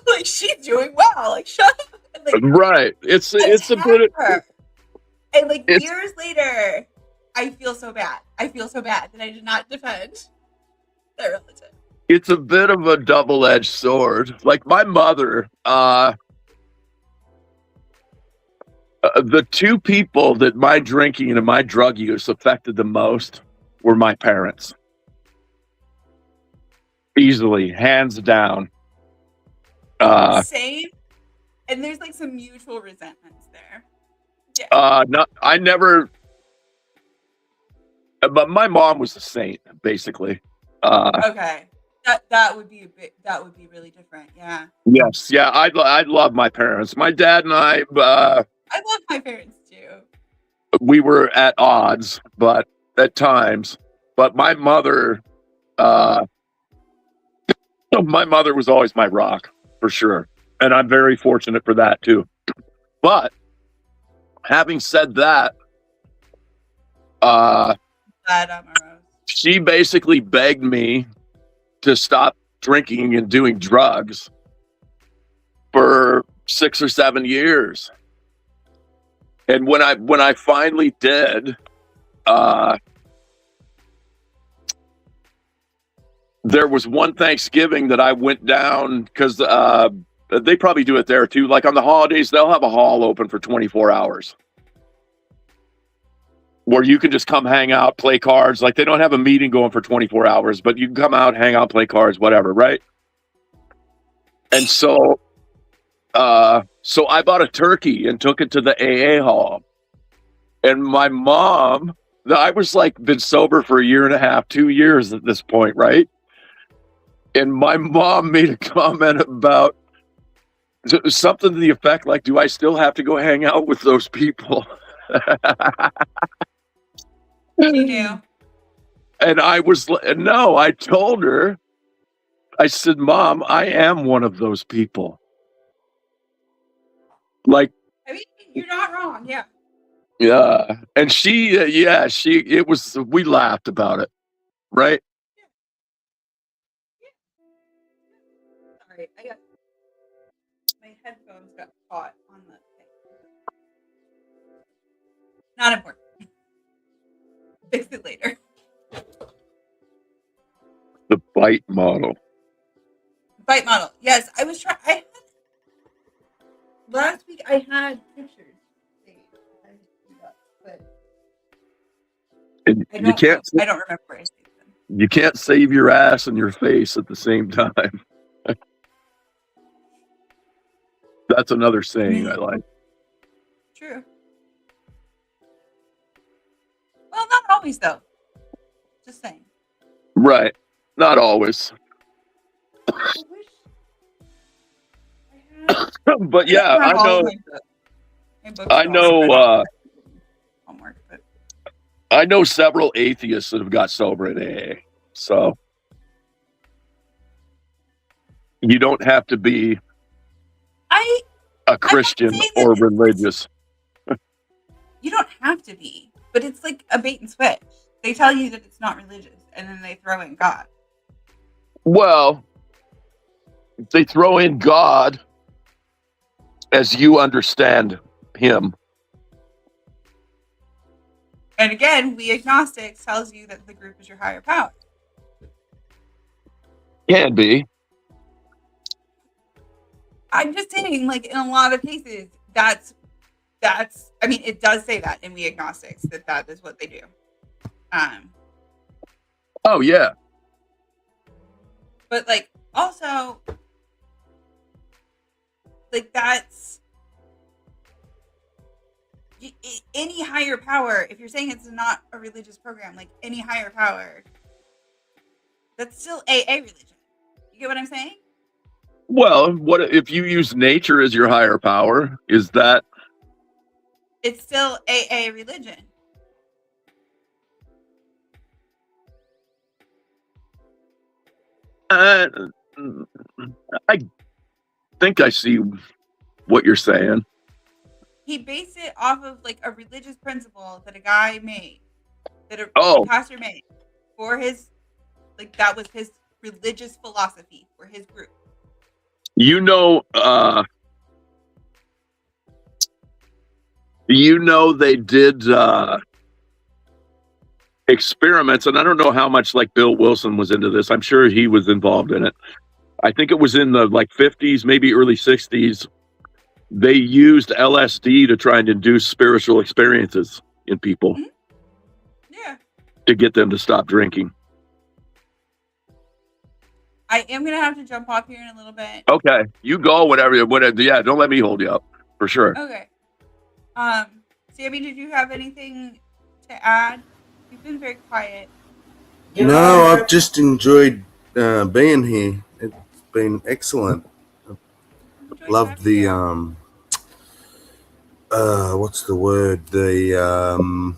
like she's doing well. Like shut up. And, like, right. It's a bit of, and like years later, I feel so bad. I feel so bad that I did not defend that relative. It's a bit of a double-edged sword. Like my mother, the two people that my drinking and my drug use affected the most were my parents. Easily, hands down. Same. And there's like some mutual resentments there. Yeah. No, I never. But my mom was a saint, basically. Okay. That would be that would be really different. Yeah. Yes, yeah, I love my parents. My dad and I, I love my parents too. we were at odds, but at times. But uh, my mother was always my rock for sure, and I'm very fortunate for that too. But having said that, uh, Glad I'm a rose. she basically begged me to stop drinking and doing drugs for 6 or 7 years. And when I finally did, there was one Thanksgiving that I went down because they probably do it there too. Like on the holidays, they'll have a hall open for 24 hours where you can just come hang out, play cards. Like they don't have a meeting going for 24 hours, but you can come out, hang out, play cards, whatever, right? And so I bought a turkey and took it to the AA hall. And my mom, I was like been sober for 1.5 years, 2 years at this point, right? And my mom made a comment about something to the effect like, do I still have to go hang out with those people? You knew. And no, I told her, I said, Mom, I am one of those people. Like, I mean, you're not wrong. Yeah. yeah. And we laughed about it, right? Sorry, my headphones got caught on the thing. Not important. Fix it later. The bite model. Bite model. Yes, I was trying. Last week I had pictures. But And I you can't don't remember where I saved them. you can't save your ass and your face at the same time. That's another saying I like. True. Well, not always though. Just saying. Right. Not always. I wish I had. But yeah, I know. I know. Homework, but I know several atheists that have got sober in AA. So you don't have to be a Christian or religious. You don't have to be, but it's like a bait and switch. They tell you that it's not religious, and then they throw in God. Well, they throw in God as you understand him. And again, we agnostics tells you that the group is your higher power. Can be. I'm just saying, like in a lot of cases, that's. I mean, it does say that in We Agnostics that is what they do. Oh yeah. But like also, like that's any higher power. If you're saying it's not a religious program, like any higher power, that's still AA religion. You get what I'm saying? Well, what if you use nature as your higher power? Is that? It's still AA religion. I think I see what you're saying. He based it off of like a religious principle that a guy made, that a pastor made for his, like that was his religious philosophy for his group. They did experiments, and I don't know how much like Bill Wilson was into this. I'm sure he was involved in it. I think it was in the like 50s, maybe early 60s. They used LSD to try and induce spiritual experiences in people. Mm-hmm. Yeah. To get them to stop drinking. I am going to have to jump off here in a little bit. Okay. You go, whatever. Yeah, don't let me hold you up. For sure. Okay. Sammy, did you have anything to add? You've been very quiet. No, I've just enjoyed being here. It's been excellent. Enjoyed Loved having the you. what's the word? The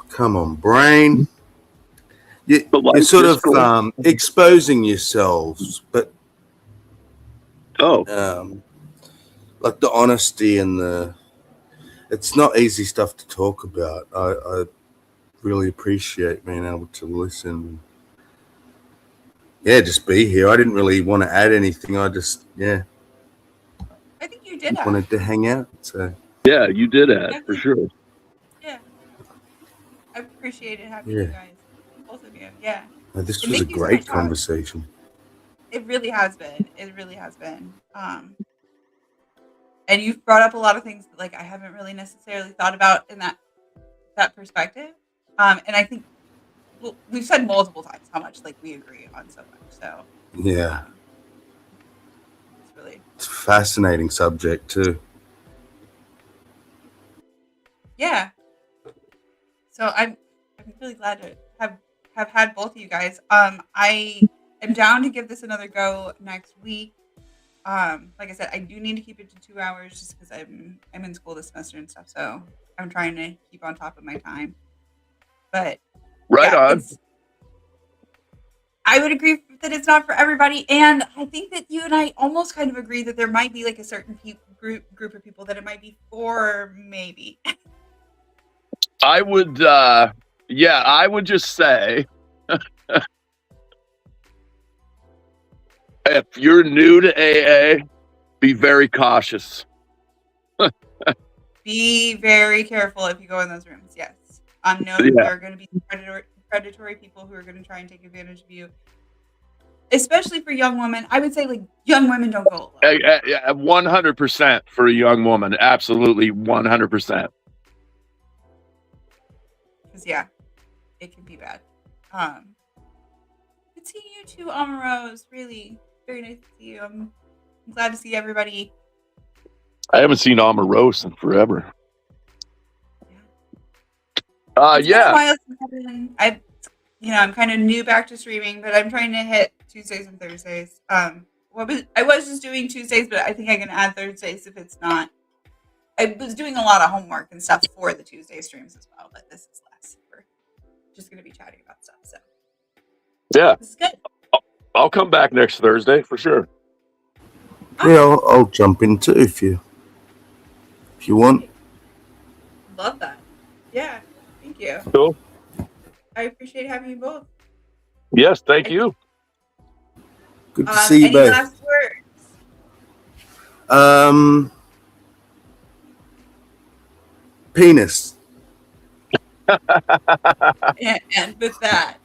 come on, brain. The You're life sort of discourse. exposing yourselves, but Oh, like the honesty and it's not easy stuff to talk about. I really appreciate being able to listen. Yeah, just be here. I didn't really want to add anything. I just, I think you did that. wanted to hang out. So, yeah, you did that I for think, sure. yeah. I appreciated having you yeah, guys, both of you. Yeah. this And was a thank you so much. great conversation. It really has been. It really has been. And you've brought up a lot of things that like I haven't really necessarily thought about in that perspective. And I think we've said multiple times how much like we agree on so much. So Yeah, it's really it's a fascinating subject too. yeah. So I'm really glad to have had both of you guys. I am down to give this another go next week. Like I said, I do need to keep it to 2 hours just because I'm in school this semester and stuff. So I'm trying to keep on top of my time. But Right yeah, on. I would agree that it's not for everybody, and I think that you and I almost kind of agree that there might be like a certain group of people that it might be for, maybe. I would, yeah, I would just say, if you're new to AA, be very cautious. Be very careful if you go in those rooms. Yes, know that Yeah. there are going to be predatory people who are going to try and take advantage of you, especially for young women. I would say like young women don't go alone. 100% for a young woman. Absolutely 100%. Because yeah, it can be bad. Good seeing you too, Amarose. Really very nice to see you. I'm glad to see everybody. I haven't seen Omarosa in forever. It's been a Yeah. while since I'm kind of new back to streaming, but I'm trying to hit Tuesdays and Thursdays. I was just doing Tuesdays, but I think I can add Thursdays if it's not. I was doing a lot of homework and stuff for the Tuesday streams as well, but this is less. We're just going to be chatting about stuff. So Yeah. this is good. I'll come back next Thursday for sure. Yeah, I'll jump in too if you want. Love that. Yeah, thank you. Cool. I appreciate having you both. Yes, thank you. Good to see you any both. last words? Penis. And with that,